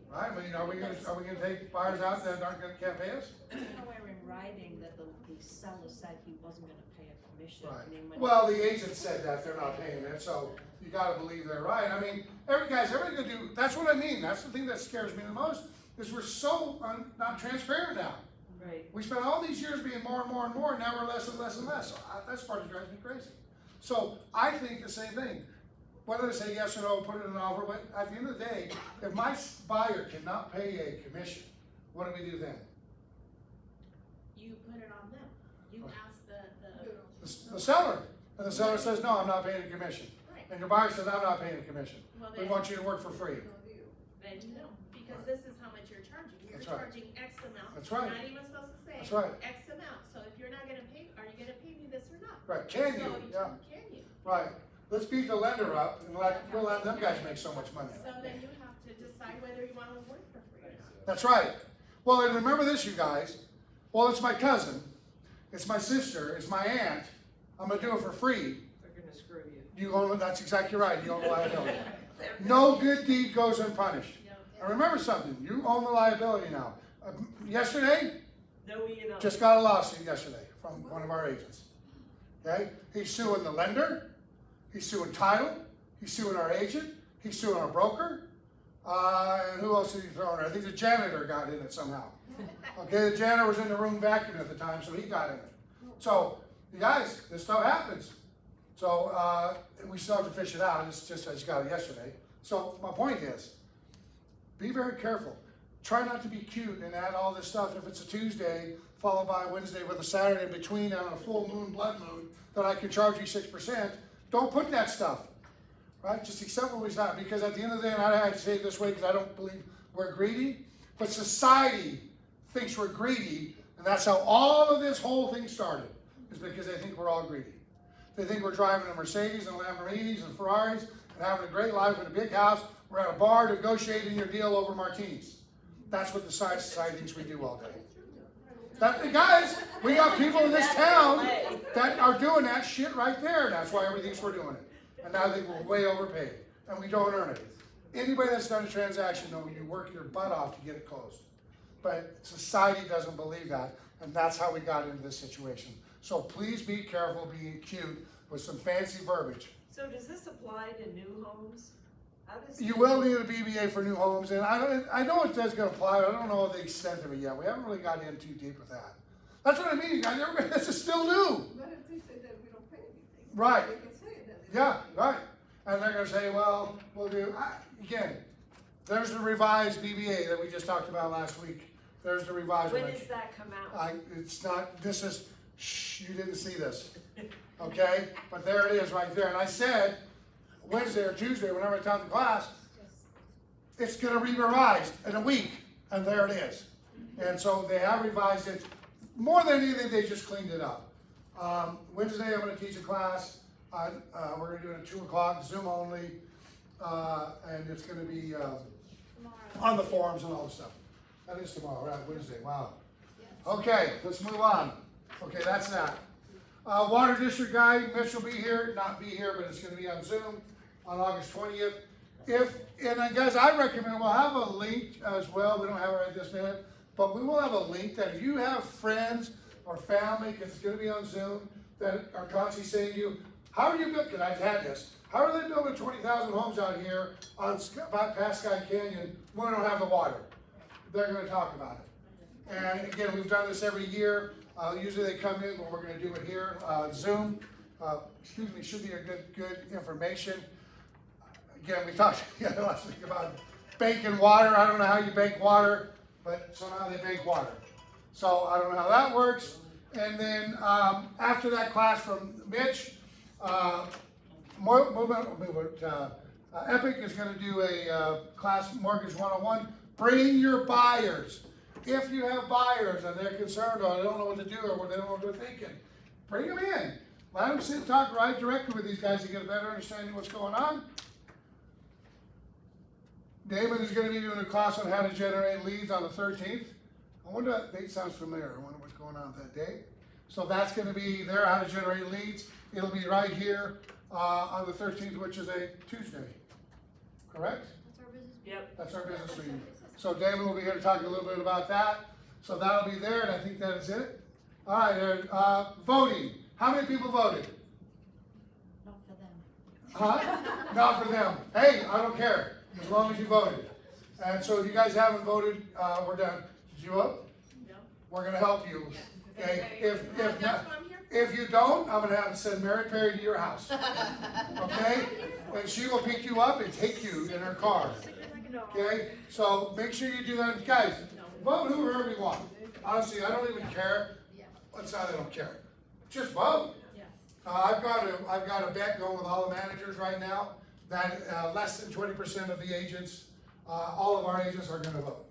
S1: Right, I mean, are we gonna take buyers out that can't pay us?
S11: Somewhere in writing that the seller said he wasn't gonna pay a commission. I mean,
S1: Right.
S11: when-
S1: Well, the agent said that, they're not paying it, so you gotta believe they're right. I mean, everybody's gonna do, that's what I mean, that's the thing that scares me the most, is we're so not transparent now.
S11: Right.
S1: We spent all these years being more and more and more, and now we're less and less and less, so that's part that drives me crazy. So, I think the same thing. Whether they say yes or no, put it in an offer, but at the end of the day, if my buyer cannot pay a commission, what do we do then?
S12: You put it on them. You
S1: Right.
S12: ask
S1: The seller, and the seller says, no, I'm not paying a commission.
S12: Right.
S1: And your buyer says, I'm not paying a commission.
S12: Well,
S1: We
S12: then,
S1: want you to work for free.
S12: then no, because this is how much you're charging. You're
S1: That's right.
S12: charging X amount.
S1: That's right.
S12: You're not even supposed to say
S1: That's right.
S12: X amount. So if you're not gonna pay, are you gonna pay me this or not?
S1: Right, can
S12: So
S1: you? Yeah,
S12: Can you?
S1: right. Let's beat the lender up and we'll let them guys make so much money.
S12: So then you have to decide whether you wanna work for free or not.
S1: That's right. Well, and remember this, you guys. Well, it's my cousin, it's my sister, it's my aunt. I'm gonna do it for free.
S3: They're gonna screw you.
S1: That's exactly right. You own the liability. No good deed goes unpunished. And remember something, you own the liability now. Yesterday,
S3: No, you know.
S1: just got a lawsuit yesterday from one of our agents. Okay? He's suing the lender, he's suing title, he's suing our agent, he's suing our broker. And who else did he throw in there? I think the janitor got in it somehow. Okay, the janitor was in the room vacuuming at the time, so he got in it. So, you guys, this stuff happens. So, we still have to fish it out. It's just, I just got it yesterday. So, my point is, be very careful. Try not to be cute and add all this stuff. If it's a Tuesday, followed by a Wednesday with a Saturday in between on a full moon, blood moon, that I can charge you 6%, don't put that stuff. Right? Just accept what we've got. Because at the end of the day, and I say it this way because I don't believe we're greedy, but society thinks we're greedy, and that's how all of this whole thing started, is because they think we're all greedy. They think we're driving a Mercedes and Lamborghinis and Ferraris and having a great life in a big house. We're at a bar negotiating your deal over martinis. That's what the society thinks we do all day. Guys, we got people in this town that are doing that shit right there. That's why everybody thinks we're doing it. And now they think we're way overpaid, and we don't earn it. Anybody that's done a transaction knows you work your butt off to get it closed. But society doesn't believe that, and that's how we got into this situation. So please be careful being cute with some fancy verbiage.
S3: So does this apply to new homes? How does?
S1: You will need a BBA for new homes, and I know it does gonna apply, but I don't know the extent of it yet. We haven't really got in too deep with that. That's what I mean, you guys. Everybody, this is still new.
S10: But if they say that we don't pay anything.
S1: Right.
S10: They can say that.
S1: Yeah, right. And they're gonna say, well, we'll do, again, there's the revised BBA that we just talked about last week. There's the revised one.
S3: When does that come out?
S1: It's not, this is, shh, you didn't see this, okay? But there it is right there. And I said, Wednesday or Tuesday, whenever I taught the class, it's gonna be revised in a week, and there it is. And so they have revised it. More than anything, they just cleaned it up. Wednesday, I'm gonna teach a class. We're gonna do it at 2 o'clock, Zoom only. And it's gonna be, on the forums and all the stuff. That is tomorrow, right, Wednesday, wow. Okay, let's move on. Okay, that's that. Water District guy, Mitch will be here, not be here, but it's gonna be on Zoom on August 20th. And then guys, I recommend, we'll have a link as well, we don't have it right this minute, but we will have a link that if you have friends or family, because it's gonna be on Zoom, that are constantly saying to you, how are you building, because I've had this, how are they building 20,000 homes out here on past Sky Canyon when we don't have the water? They're gonna talk about it. And again, we've done this every year. Usually they come in, but we're gonna do it here. Zoom, should be a good information. Again, we talked last week about banking water. I don't know how you bank water, but somehow they bank water. So I don't know how that works. And then after that class from Mitch, Epic is going to do a class, Mortgage 101. Bring your buyers. If you have buyers and they're concerned or they don't know what to do or they don't know what they're thinking, bring them in. Let them sit and talk right directly with these guys to get a better understanding of what's going on. Damon is going to be doing a class on how to generate leads on the 13th. I wonder, that date sounds familiar. I wonder what's going on that day. So that's going to be there, how to generate leads. It'll be right here on the 13th, which is a Tuesday. Correct?
S6: That's our business.
S3: Yep.
S1: That's our business meeting. So Damon will be here to talk a little bit about that. So that'll be there, and I think that is it. All right, voting. How many people voted?
S6: Not for them.
S1: Huh? Not for them. Hey, I don't care, as long as you voted. And so if you guys haven't voted, we're done. Did you vote?
S12: No.
S1: We're gonna help you. Okay,
S12: That's what I'm here for.
S1: if you don't, I'm gonna have to send Mary Perry to your house. Okay? And she will pick you up and take you in her car. Okay? So make sure you do that. Guys, vote whoever you want. Honestly, I don't even care. Let's say I don't care. Just vote.
S12: Yes.
S1: I've got a bet going with all the managers right now that less than 20% of the agents, all of our agents are gonna vote.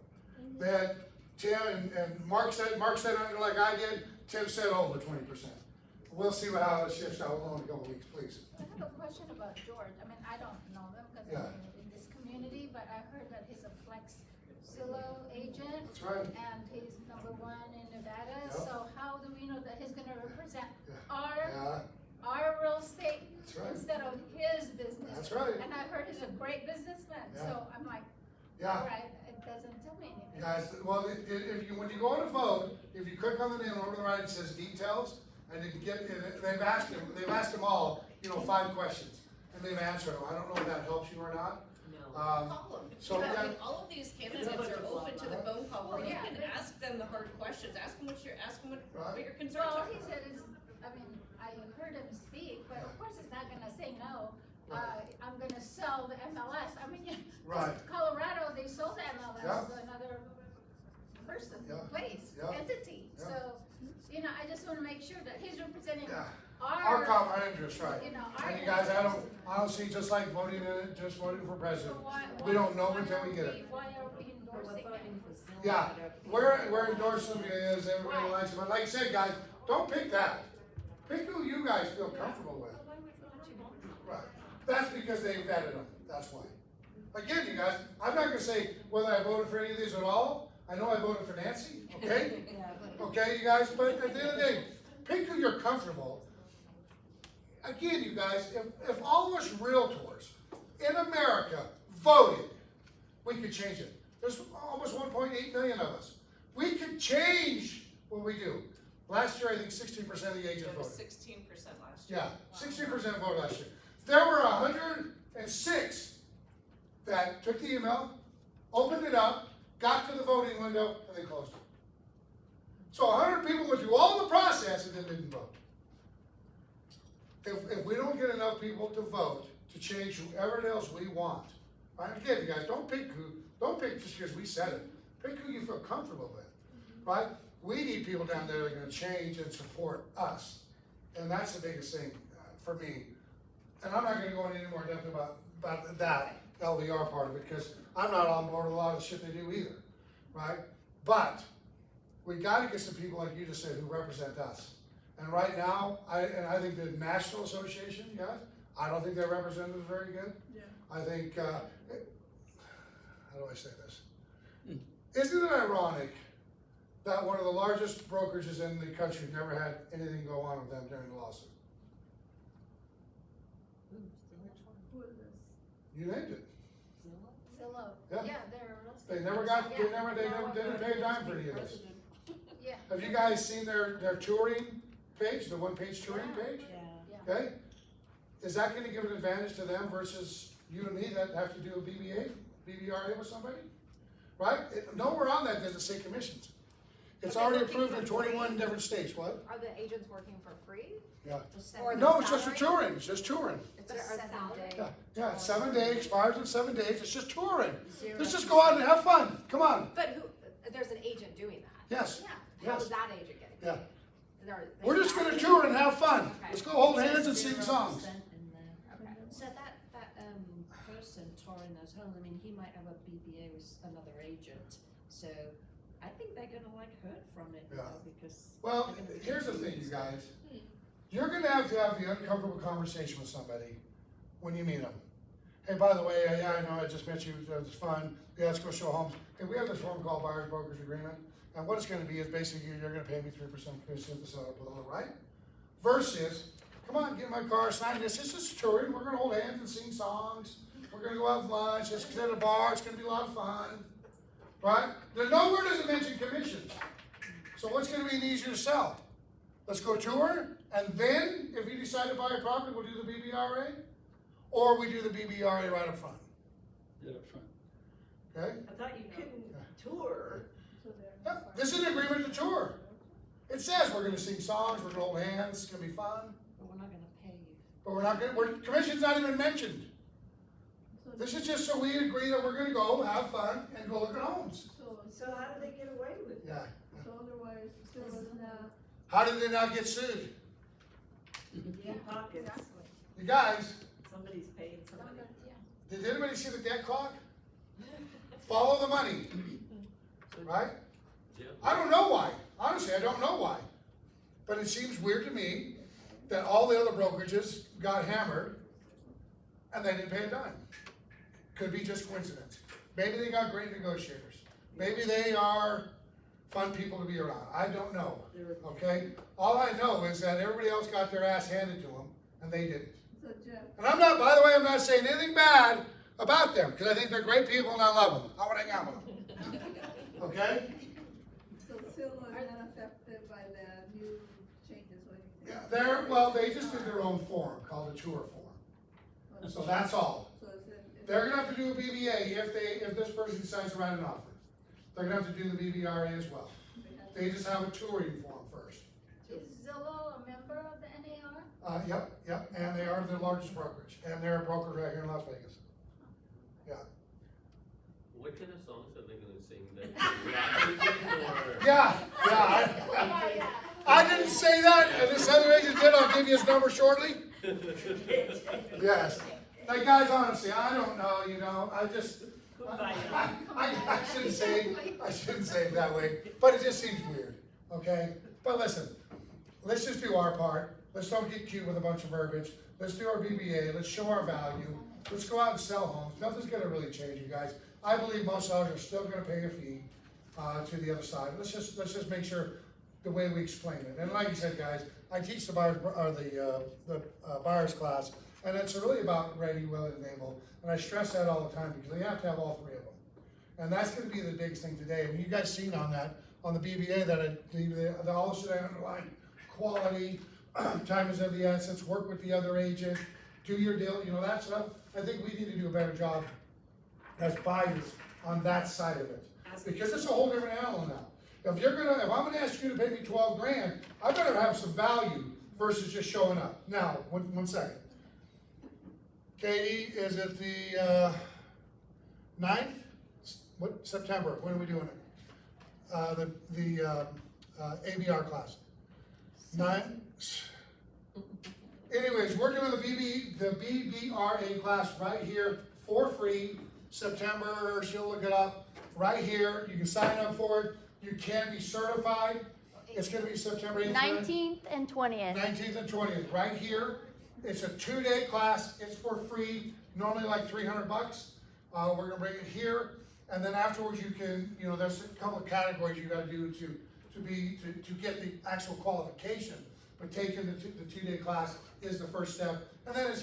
S1: That Tim and Mark said under like I did, Tim said over 20%. We'll see how it shifts out in a couple weeks, please.
S6: I have a question about George. I mean, I don't know them because
S1: Yeah.
S6: I'm in this community, but I heard that he's a Flex Silo agent.
S1: That's right.
S6: And he's #1 in Nevada.
S1: Yep.
S6: So how do we know that he's gonna represent
S1: Yeah.
S6: our real estate
S1: That's right.
S6: instead of his business?
S1: That's right.
S6: And I heard he's a great businessman,
S1: Yeah.
S6: so I'm like,
S1: Yeah.
S6: all right, it doesn't tell me anything.
S1: Guys, well, when you go to vote, if you click on the name over the right, it says details, and you can they've asked them all, 5 questions, and they've answered them. I don't know if that helps you or not.
S9: Call them.
S1: So,
S9: You know, I
S1: yeah.
S9: mean, all of these candidates are open to the phone call where you can ask them the hard questions, ask them what your concerns
S6: Well,
S9: are.
S6: he said I heard him speak, but of course he's not gonna say no. I'm gonna sell the MLS. I mean,
S1: Right.
S6: Colorado, they sold the MLS
S1: Yeah.
S6: to another person,
S1: Yeah.
S6: place,
S1: Yeah.
S6: entity.
S1: Yeah.
S6: So, I just wanna make sure that he's representing
S1: Yeah.
S6: our.
S1: Our common interest, right?
S6: Our
S1: And you guys, I don't see just like voting for president.
S6: So why
S1: We don't know
S6: why
S1: until we
S6: are
S1: get it.
S6: Why are we endorsing him?
S1: Yeah, we're endorsing him is everybody likes him. But like I said, guys, don't pick that. Pick who you guys feel comfortable with.
S6: Why would you want you?
S1: Right. That's because they vetted them. That's why. Again, you guys, I'm not gonna say whether I voted for any of these at all. I know I voted for Nancy, okay? Okay, you guys, but at the end of the day, pick who you're comfortable. Again, you guys, if all of us realtors in America voted, we could change it. There's almost 1.8 million of us. We could change what we do. Last year, I think 16% of the agents
S9: It was
S1: voted.
S9: 16% last year.
S1: Yeah, 16% voted last year. There were 106 that took the email, opened it up, got to the voting window, and they closed it. So 100 people went through all the process and then didn't vote. If we don't get enough people to vote to change whoever else we want, right? Again, you guys, don't pick just because we said it. Pick who you feel comfortable with, right? We need people down there that are going to change and support us, and that's the biggest thing for me. And I'm not going to go into any more depth about that LVR part of it because I'm not on board with a lot of the shit they do either, right? But we got to get some people like you just said who represent us. And right now, I think the National Association, yes, I don't think their representative is very good.
S10: Yeah.
S1: I think, how do I say this? Isn't it ironic that one of the largest brokerages in the country never had anything go on with them during the lawsuit?
S10: Who is this?
S1: You named it.
S6: Zillow.
S1: Yeah.
S6: Yeah, they're real estate.
S1: They never got, they didn't pay a dime for any of this.
S6: Yeah.
S1: Have you guys seen their touring page, the one-page touring page?
S6: Yeah.
S1: Okay? Is that gonna give an advantage to them versus you and me that have to do a BBRA with somebody? Right? Nowhere on that does it say commissions. It's
S4: But they're
S1: already
S4: working
S1: approved
S4: for
S1: in 21 different states, what?
S4: Are the agents working for free?
S1: Yeah.
S4: Or
S1: No,
S4: the
S1: it's just for
S4: salary?
S1: touring, it's just touring.
S4: It's a salary.
S1: Yeah, it's 7 days, expires in 7 days, it's just touring. Let's just go out and have fun, come on.
S4: But who, there's an agent doing that?
S1: Yes,
S4: How
S1: yes.
S4: is that agent getting paid?
S1: Yeah.
S4: They
S1: We're just gonna
S4: salary?
S1: tour and have fun.
S4: Okay.
S1: Let's go hold hands and sing songs.
S4: Okay.
S11: So that person touring those homes, I mean, he might have a BBA with another agent, so I think they're gonna like hurt from it,
S1: Yeah.
S11: because.
S1: Well,
S11: they're gonna be
S1: here's the thing, you
S11: confused.
S1: guys. You're gonna have to have the uncomfortable conversation with somebody when you meet them. Hey, by the way, yeah, I know, I just met you, it was fun. Yeah, let's go show homes. Hey, we have this form called Buyer's Broker's Agreement. And what it's gonna be is basically you're gonna pay me 3% commission to sell it, blah, blah, right? Versus, come on, get in my car, sign this. This is touring. We're gonna hold hands and sing songs. We're gonna go have lunch. Let's get at a bar. It's gonna be a lot of fun. Right? There's nowhere does it mention commissions. So what's gonna be easier to sell? Let's go tour, and then if you decide to buy a property, we'll do the BBRA, or we do the BBRA right up front.
S2: Yeah, up front.
S1: Okay?
S3: I thought you couldn't tour.
S10: So they're.
S1: Yeah, this is an agreement to tour. It says we're gonna sing songs, we're gonna hold hands, it's gonna be fun,
S11: But we're not gonna pay you.
S1: but we're not gonna, commission's not even mentioned. This is just so we agree that we're gonna go have fun and go look at homes.
S3: So how do they get away with it?
S1: Yeah.
S10: So otherwise, Zillow's not.
S1: How did they not get sued?
S3: Deep pockets.
S1: You guys,
S3: Somebody's paying somebody.
S1: did anybody see the debt clock? Follow the money, right?
S5: Yeah.
S1: I don't know why. Honestly, I don't know why. But it seems weird to me that all the other brokerages got hammered and they didn't pay a dime. Could be just coincidence. Maybe they got great negotiators. Maybe they are fun people to be around. I don't know, okay? All I know is that everybody else got their ass handed to them and they didn't.
S10: So Jeff,
S1: And I'm not, by the way, I'm not saying anything bad about them because I think they're great people and I love them. I want to hang out with them. Okay?
S10: so Zillow is not affected by the new changes or anything?
S1: Yeah, they just did their own form called a tour form. So that's all.
S10: So it's
S1: They're gonna have to do a BBA if this person decides to write an offer. They're gonna have to do the BBRA as well. They just have a touring form first.
S6: Is Zillow a member of the NAR?
S1: Yep, and they are the largest brokerage, and they're a broker right here in Las Vegas. Yeah.
S5: What kind of songs are they gonna sing then? Or?
S1: Yeah, I didn't say that, and this other agent did, I'll give you his number shortly. Yes. Like, guys, honestly, I don't know, you know, I just, I shouldn't say it that way, but it just seems weird, okay? But listen, let's just do our part. Let's don't get cute with a bunch of verbiage. Let's do our BBA, let's show our value. Let's go out and sell homes. Nothing's gonna really change, you guys. I believe most sellers are still gonna pay a fee, to the other side. Let's just make sure the way we explain it. And like you said, guys, I teach the buyers, or the buyers class, and it's really about ready, willing, and able. And I stress that all the time because they have to have all three of them. And that's gonna be the biggest thing today. And you guys seen on that, on the BBA, that all this should underline quality, time is of the essence, work with the other agent, do your deal, you know, that stuff. I think we need to do a better job as buyers on that side of it. Because it's a whole different animal now. If I'm gonna ask you to pay me 12 grand, I better have some value versus just showing up. Now, one second. Katie, is it the 9th? What, September, when are we doing it? The ABR class. 9? Anyways, we're doing the BBRA class right here for free. September, she'll look it up, right here. You can sign up for it. You can be certified. It's gonna be September 8th.
S13: 19th and 20th.
S1: 19th and 20th, right here. It's a 2-day class. It's for free, normally like $300. We're gonna bring it here, and then afterwards you can, there's a couple of categories you gotta do to get the actual qualification. But taking the 2-day class is the first step, and then it's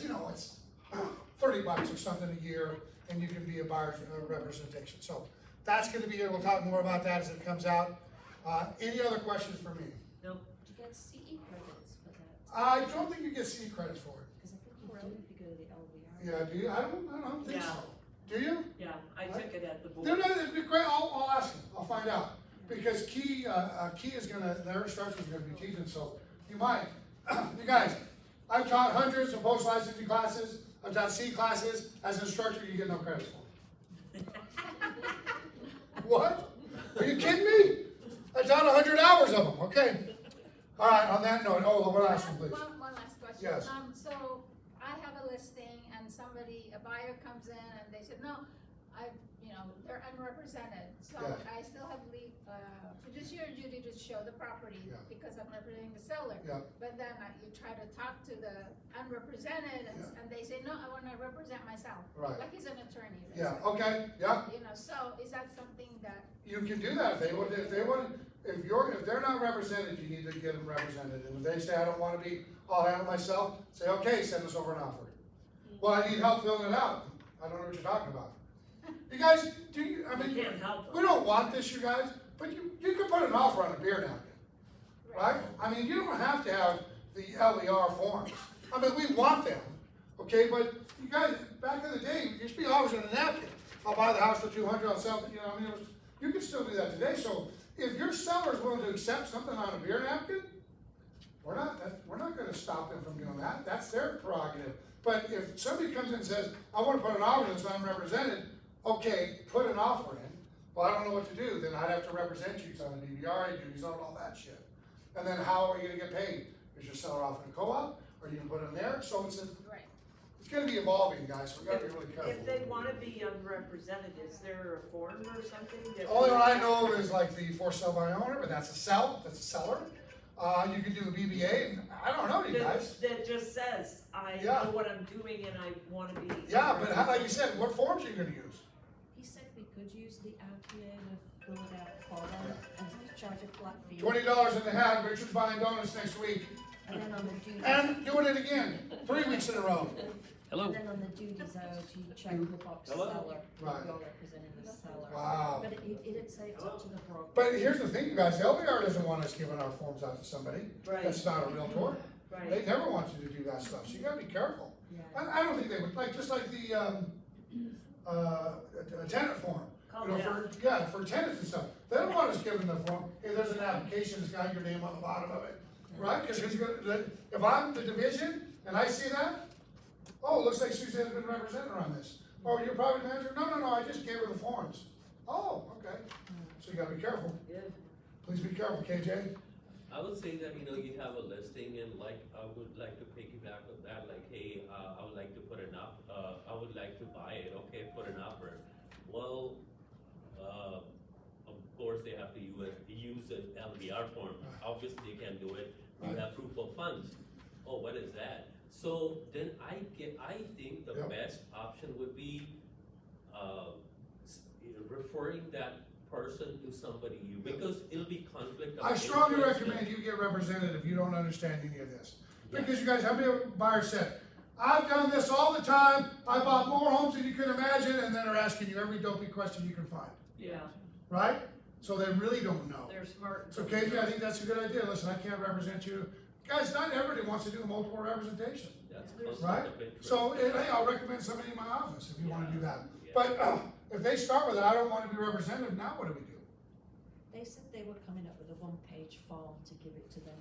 S1: $30 or something a year, and you can be a buyer's representation. So that's gonna be it. We'll talk more about that as it comes out. Any other questions for me?
S11: Do you get CE credits for that?
S1: I don't think you get CE credits for it.
S11: Because I think you do if you go to the LVR.
S1: Yeah, do you? I don't think so. Do you?
S14: Yeah, I took it at the board.
S1: No, it'd be great. I'll ask him. I'll find out. Because Key is their instructor is gonna be teaching, so you might. You guys, I've taught hundreds of post-licensing classes. I've taught C classes. As an instructor, you get no credit for it. What? Are you kidding me? I taught 100 hours of them, okay? All right, on that note, one last one, please.
S6: One last question.
S1: Yes.
S6: So I have a listing and a buyer comes in and they said, no, they're unrepresented. So
S1: Yes.
S6: I still have fiduciary duty to show the property
S1: Yeah.
S6: because I'm representing the seller.
S1: Yeah.
S6: But then you try to talk to the unrepresented
S1: Yeah.
S6: and they say, no, I want to represent myself.
S1: Right.
S6: Like he's an attorney.
S1: Yeah,
S6: basically.
S1: okay, yeah.
S6: So is that something that,
S1: You can do that if they want. If they're not represented, you need to get them represented. And if they say I don't want to be, I'll handle myself. Say okay, send us over an offer. Well, I need help filling it out. I don't know what you're talking about. You guys,
S14: You can't help them.
S1: we don't want this, you guys. But you can put an offer on a beer napkin, right? I mean, you don't have to have the LER forms. I mean, we want them, okay? But you guys, back in the day, you used to be offers on a napkin. I'll buy the house for $200. I'll sell it. You can still do that today. So if your seller is willing to accept something on a beer napkin, we're not going to stop them from doing that. That's their prerogative. But if somebody comes in and says, I want to put an offer in, so I'm represented, okay, put an offer in. Well, I don't know what to do. Then I'd have to represent you. So on the DVR, duties on all that shit. And then how are you going to get paid? Is your seller off in a co-op? Or you can put it in there? So it's going to be evolving, guys. So we got to be really careful.
S14: If they want to be unrepresented, is there a form or something?
S1: The only one I know of is like the for sale by owner, but that's a seller. You can do a BBA, and I don't know, you guys.
S14: That just says, I
S1: Yeah.
S14: know what I'm doing and I want to be.
S1: Yeah, but like you said, what forms are you going to use?
S11: He said we could use the RPA to fill it out for them and charge a flat fee.
S1: $20 in the hat. Richard's buying donuts next week.
S11: And then on the duties.
S1: And doing it again, 3 weeks in a row.
S2: Hello.
S11: And then on the duties out, you check the box
S2: Hello?
S11: seller,
S1: Right.
S11: you're representing the seller.
S1: Wow.
S11: But it did say it's up to the broker.
S1: But here's the thing, you guys, LVR doesn't want us giving our forms out to somebody.
S14: Right.
S1: That's not a realtor.
S14: Right.
S1: They never want you to do that stuff, so you gotta be careful.
S11: Yeah.
S1: I don't think they would, just like the, a tenant form. For tenants and stuff. They don't want us giving the form, hey, there's an application, it's got your name on the bottom of it, right? Because if I'm the division and I see that, oh, it looks like Suzanne's been represented on this. Oh, you're property manager? No, I just gave her the forms. Oh, okay. So you gotta be careful.
S14: Yeah.
S1: Please be careful, KJ.
S5: I would say that, you have a listing and I would like to piggyback on that, hey, I would like to put an I would like to buy it, okay, put an offer. Well, of course, they have to use an LVR form. Obviously, they can do it. You have proof of funds. Oh, what is that? So then I think the best option would be, referring that person to somebody because it'll be conflict of
S1: I strongly
S5: interest.
S1: recommend you get represented if you don't understand any of this. Because you guys, how many buyers said, I've done this all the time, I bought more homes than you can imagine, and then they're asking you every dopey question you can find,
S14: Yeah,
S1: right? So they really don't know.
S14: they're smart.
S1: So KJ, I think that's a good idea. Listen, I can't represent you. Guys, not everybody wants to do multiple representation,
S5: That's conflict
S1: right?
S5: of interest.
S1: So, hey, I'll recommend somebody in my office if you want to do that.
S5: Yeah.
S1: But if they start with it, I don't want to be represented, now what do we do?
S11: They said they were coming up with a one-page form to give it to them,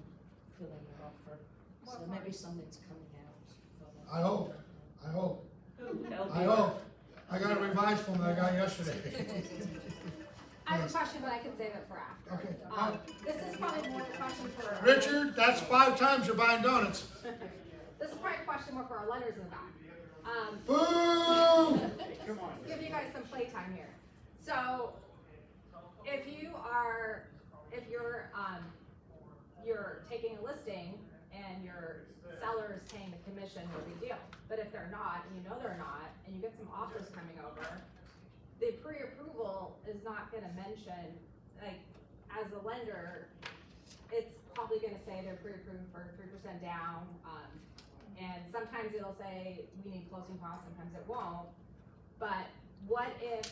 S11: filling your offer. So maybe something's coming out for them.
S1: I hope.
S14: LVR.
S1: I hope. I got a revised form that I got yesterday.
S4: I have a question, but I can save it for after.
S1: Okay.
S4: This is probably more a question for.
S1: Richard, that's 5 times you're buying donuts.
S4: This is probably a question more for our lenders in the back.
S1: Boom!
S4: Give you guys some playtime here. So, if you're your seller is paying the commission, no big deal. But if they're not, and you know they're not, and you get some offers coming over, the pre-approval is not gonna mention, like, as a lender, it's probably gonna say they're pre-approved for 3% down, and sometimes it'll say we need closing costs, sometimes it won't. But what if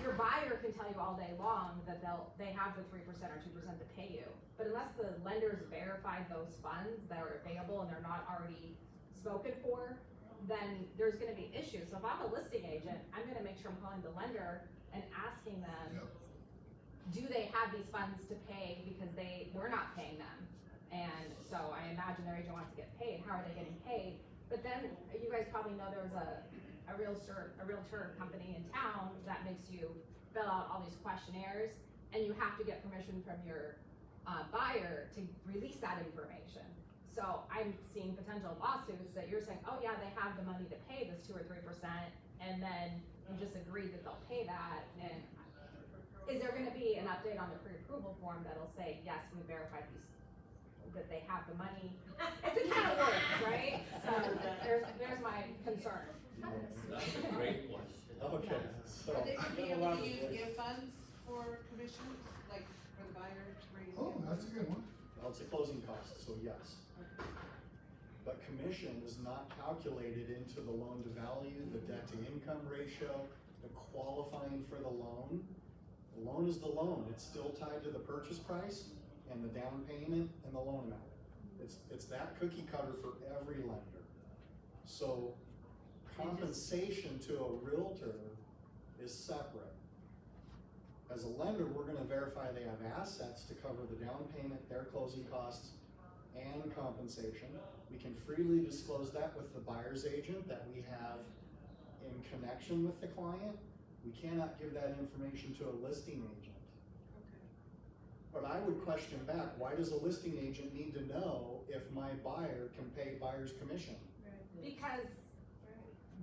S4: your buyer can tell you all day long that they have the 3% or 2% to pay you, but unless the lender's verified those funds that are available and they're not already spoken for, then there's gonna be issues. So if I'm a listing agent, I'm gonna make sure I'm calling the lender and asking them, do they have these funds to pay because we're not paying them? And so I imagine their agent wants to get paid. How are they getting paid? But then you guys probably know there was a realtor company in town that makes you fill out all these questionnaires, and you have to get permission from your buyer to release that information. So I'm seeing potential lawsuits that you're saying, oh yeah, they have the money to pay this 2 or 3%, and then you just agreed that they'll pay that. And is there gonna be an update on the pre-approval form that'll say, yes, we verified that they have the money? It's a can of worms, right? So there's my concern.
S5: That's a great question.
S8: Okay, so.
S13: Are they gonna be able to use gift funds for commissions, like for the buyer to raise?
S1: Oh, that's a good one.
S8: Well, it's a closing cost, so yes. But commission is not calculated into the loan to value, the debt to income ratio, the qualifying for the loan. The loan is the loan. It's still tied to the purchase price and the down payment and the loan amount. It's that cookie cutter for every lender. So compensation to a realtor is separate. As a lender, we're gonna verify they have assets to cover the down payment, their closing costs, and compensation. We can freely disclose that with the buyer's agent that we have in connection with the client. We cannot give that information to a listing agent. But I would question back, why does a listing agent need to know if my buyer can pay buyer's commission?
S4: Because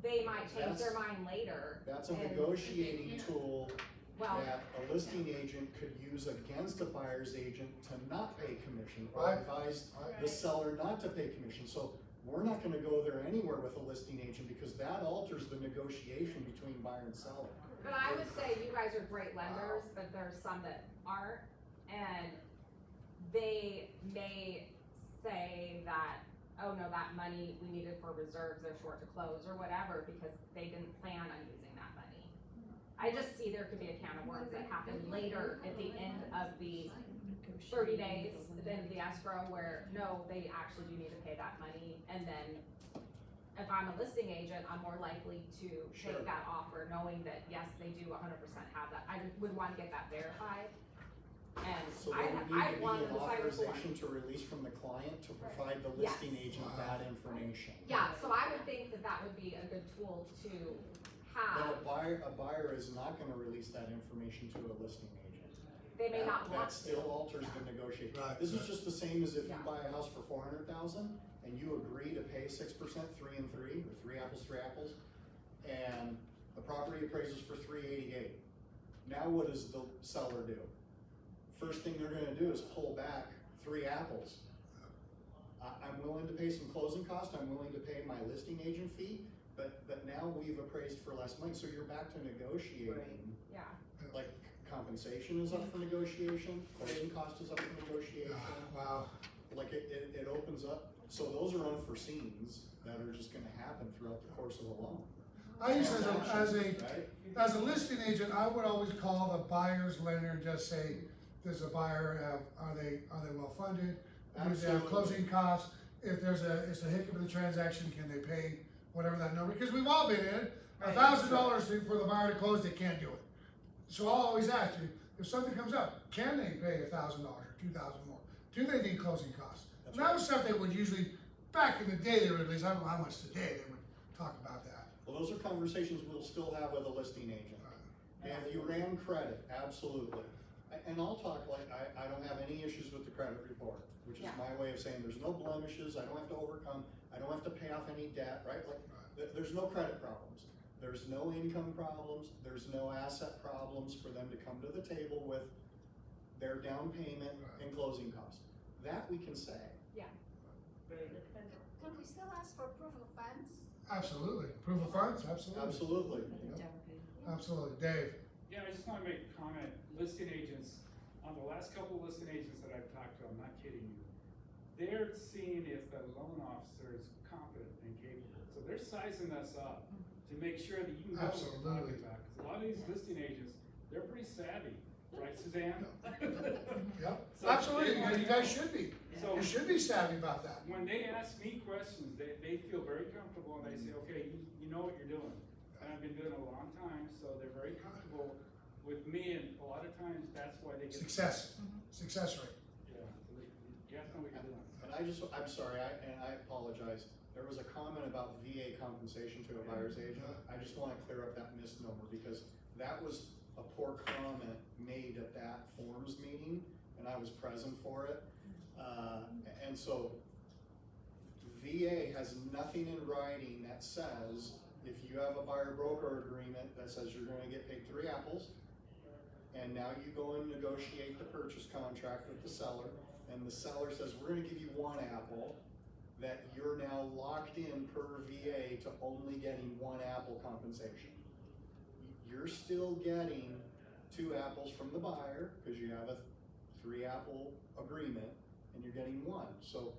S4: they might change their mind later.
S8: That's a
S4: and-
S8: negotiating tool
S4: Well,
S8: that a listing agent could use against a buyer's agent to not pay commission or
S1: Right.
S8: advise the seller not to pay commission. So we're not gonna go there anywhere with a listing agent because that alters the negotiation between buyer and seller.
S4: but I would say you guys are great lenders, but there's some that aren't, and they may say that, oh no, that money we needed for reserves, they're short to close or whatever, because they didn't plan on using that money. I just see there could be a can of worms that happen later at the end of the 30 days, then the escrow where, no, they actually do need to pay that money, and then if I'm a listing agent, I'm more likely to
S8: Sure.
S4: take that offer knowing that, yes, they do 100% have that. I would wanna get that verified. And
S8: So
S4: I
S8: there would need to
S4: wanted
S8: be an
S4: the site report.
S8: authorization to release from the client to provide the
S4: Yes.
S8: listing agent that information.
S4: Yeah, so I would think that that would be a good tool to
S8: But
S4: have.
S8: a buyer is not gonna release that information to a listing agent.
S4: They may not want
S8: That
S4: to.
S8: still alters the negotiation.
S1: Right.
S8: This is just the same as if you
S4: Yeah.
S8: buy a house for 400,000 and you agree to pay 6%, 3 and 3, or 3 apples, and the property appraises for 388. Now what does the seller do? First thing they're gonna do is pull back 3 apples. I'm willing to pay some closing costs, I'm willing to pay my listing agent fee, but now we've appraised for less money, so you're back to negotiating.
S4: Yeah,
S8: Like compensation is up for negotiation, closing cost is up for negotiation.
S1: Wow.
S8: Like it opens up, so those are unforeseens that are just gonna happen throughout the course of a loan.
S1: I used to,
S8: Right?
S1: as a listing agent, I would always call the buyer's lender and just say, does the buyer are they well funded? Do they have
S8: Absolutely.
S1: closing costs? If it's a hiccup in the transaction, can they pay whatever that number? Because we've all been in, $1,000 for the buyer to close, they can't do it. So I'll always ask you, if something comes up, can they pay $1,000 or $2,000 more? Do they need closing costs?
S8: That's
S1: And that was something that would usually, back in the day, they would at least, I don't know how much today, they would talk about that.
S8: Well, those are conversations we'll still have with a listing agent. And if you ran credit, absolutely. And I'll talk like, I don't have any issues with the credit report, which is
S4: Yeah.
S8: my way of saying there's no blemishes, I don't have to overcome, I don't have to pay off any debt, right? Like, there's no credit problems. There's no income problems, there's no asset problems for them to come to the table with their down payment and closing costs. That we can say.
S4: yeah.
S6: Can we still ask for proof of funds?
S1: Absolutely. Proof of funds, absolutely.
S8: Absolutely.
S1: Absolutely. Dave?
S7: Yeah, I just wanna make a comment, listing agents, on the last couple of listing agents that I've talked to, I'm not kidding you, they're seeing if the loan officer is competent and capable, so they're sizing us up to make sure that you know what you're talking about, cause a lot of these listing agents, they're pretty savvy, right, Suzanne?
S1: Yep.
S7: So
S1: Absolutely.
S7: they
S1: You guys should be.
S7: So-
S1: You should be savvy about that.
S7: When they ask me questions, they feel very comfortable and they say, okay, you know what you're doing. And I've been doing it a long time, so they're very comfortable with me, and a lot of times that's why they get.
S1: Success rate.
S7: Yeah, so you have to know what you're doing.
S8: And I'm sorry, I apologize. There was a comment about VA compensation to a buyer's agent. I just wanna clear up that misnomer, because that was a poor comment made at that forms meeting, and I was present for it. And so VA has nothing in writing that says, if you have a buyer broker agreement that says you're gonna get paid 3 apples, and now you go and negotiate the purchase contract with the seller, and the seller says, we're gonna give you 1 apple, that you're now locked in per VA to only getting 1 apple compensation. You're still getting 2 apples from the buyer, because you have a 3 apple agreement, and you're getting 1. So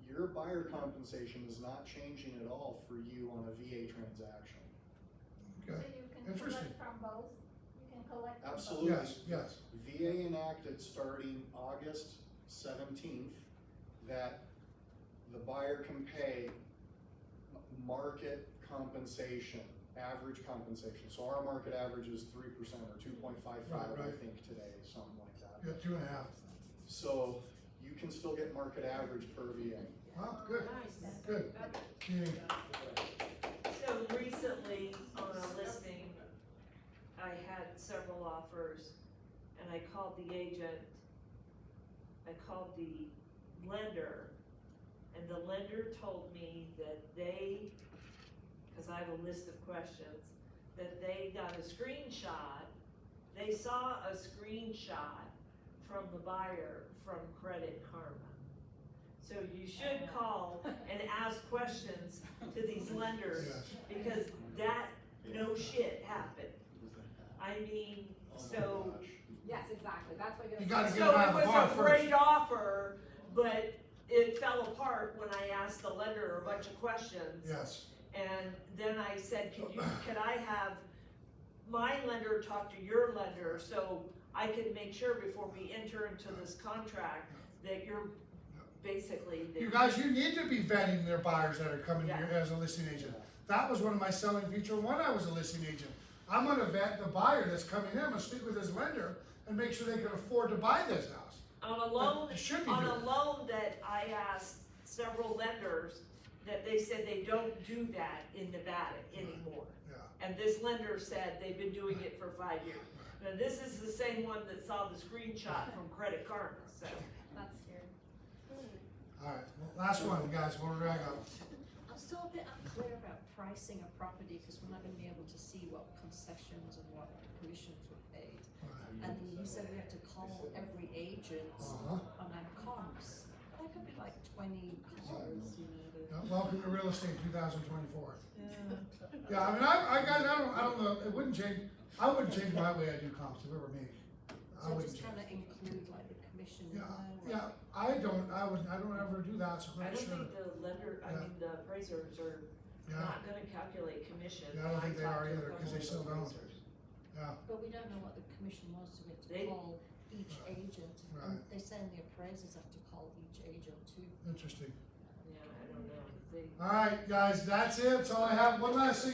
S8: your buyer compensation is not changing at all for you on a VA transaction.
S1: Okay.
S6: So you can
S1: Interesting.
S6: collect from both? You can collect from both?
S8: Absolutely.
S1: Yes.
S8: VA enacted starting August 17th that the buyer can pay market compensation, average compensation. So our market average is 3% or 2.55, I think today, something like that.
S1: Yeah, 2.5.
S8: So you can still get market average per VA.
S1: Wow, good. Good.
S14: So recently, on a listing, I had several offers, and I called the agent, I called the lender, and the lender told me that they, because I have a list of questions, that they got a screenshot, they saw a screenshot from the buyer from Credit Karma. So you should call and ask questions to these lenders, because that no shit happened. I mean, so.
S4: Yes, exactly, that's what
S1: You gotta get
S14: So
S1: them out
S14: it
S1: of the
S14: was
S1: bar
S14: a
S1: first.
S14: great offer, but it fell apart when I asked the lender a bunch of questions.
S1: Yes.
S14: And then I said, can I have my lender talk to your lender, so I can make sure before we enter into this contract that you're basically.
S1: You guys, you need to be vetting their buyers that are coming to you as a listing agent. That was one of my selling feature when I was a listing agent. I'm gonna vet the buyer that's coming in, I'm gonna speak with his lender and make sure they can afford to buy this house.
S14: On a loan,
S1: You should be
S14: on
S1: doing
S14: a loan that I asked several lenders, that they said they don't do that in Nevada anymore.
S1: Yeah.
S14: And this lender said they've been doing it for 5 years. Now, this is the same one that saw the screenshot from Credit Karma, so.
S4: That's scary.
S1: All right, well, last one, guys, what do I got?
S11: I'm still a bit unclear about pricing a property, because we're not gonna be able to see what concessions and what commissions were paid. And then you said we have to call every agent on our comps. That could be like 20 calls, you know.
S1: Welcome to real estate 2024. Yeah, I mean, I don't know, it wouldn't change, I wouldn't change my way I do comps if it were me. I
S11: So
S1: wouldn't
S11: just
S1: change.
S11: kind of include like the commission in there.
S1: Yeah, I don't ever do that, so
S14: I
S1: make
S14: don't
S1: sure.
S14: think the lender, I mean, the appraisers are not gonna calculate commission.
S1: Yeah, I don't think they
S14: talked
S1: are
S14: to a
S1: either,
S14: couple
S1: because they
S14: of
S1: still don't.
S14: appraisers.
S1: Yeah,
S11: But we don't know what the commission was, so we have to
S14: They-
S11: call each agent.
S1: Right.
S11: And they say the appraisers have to call each agent too.
S1: interesting.
S14: Yeah, I don't know. They-
S1: All right, guys, that's it. That's all I have. One last thing.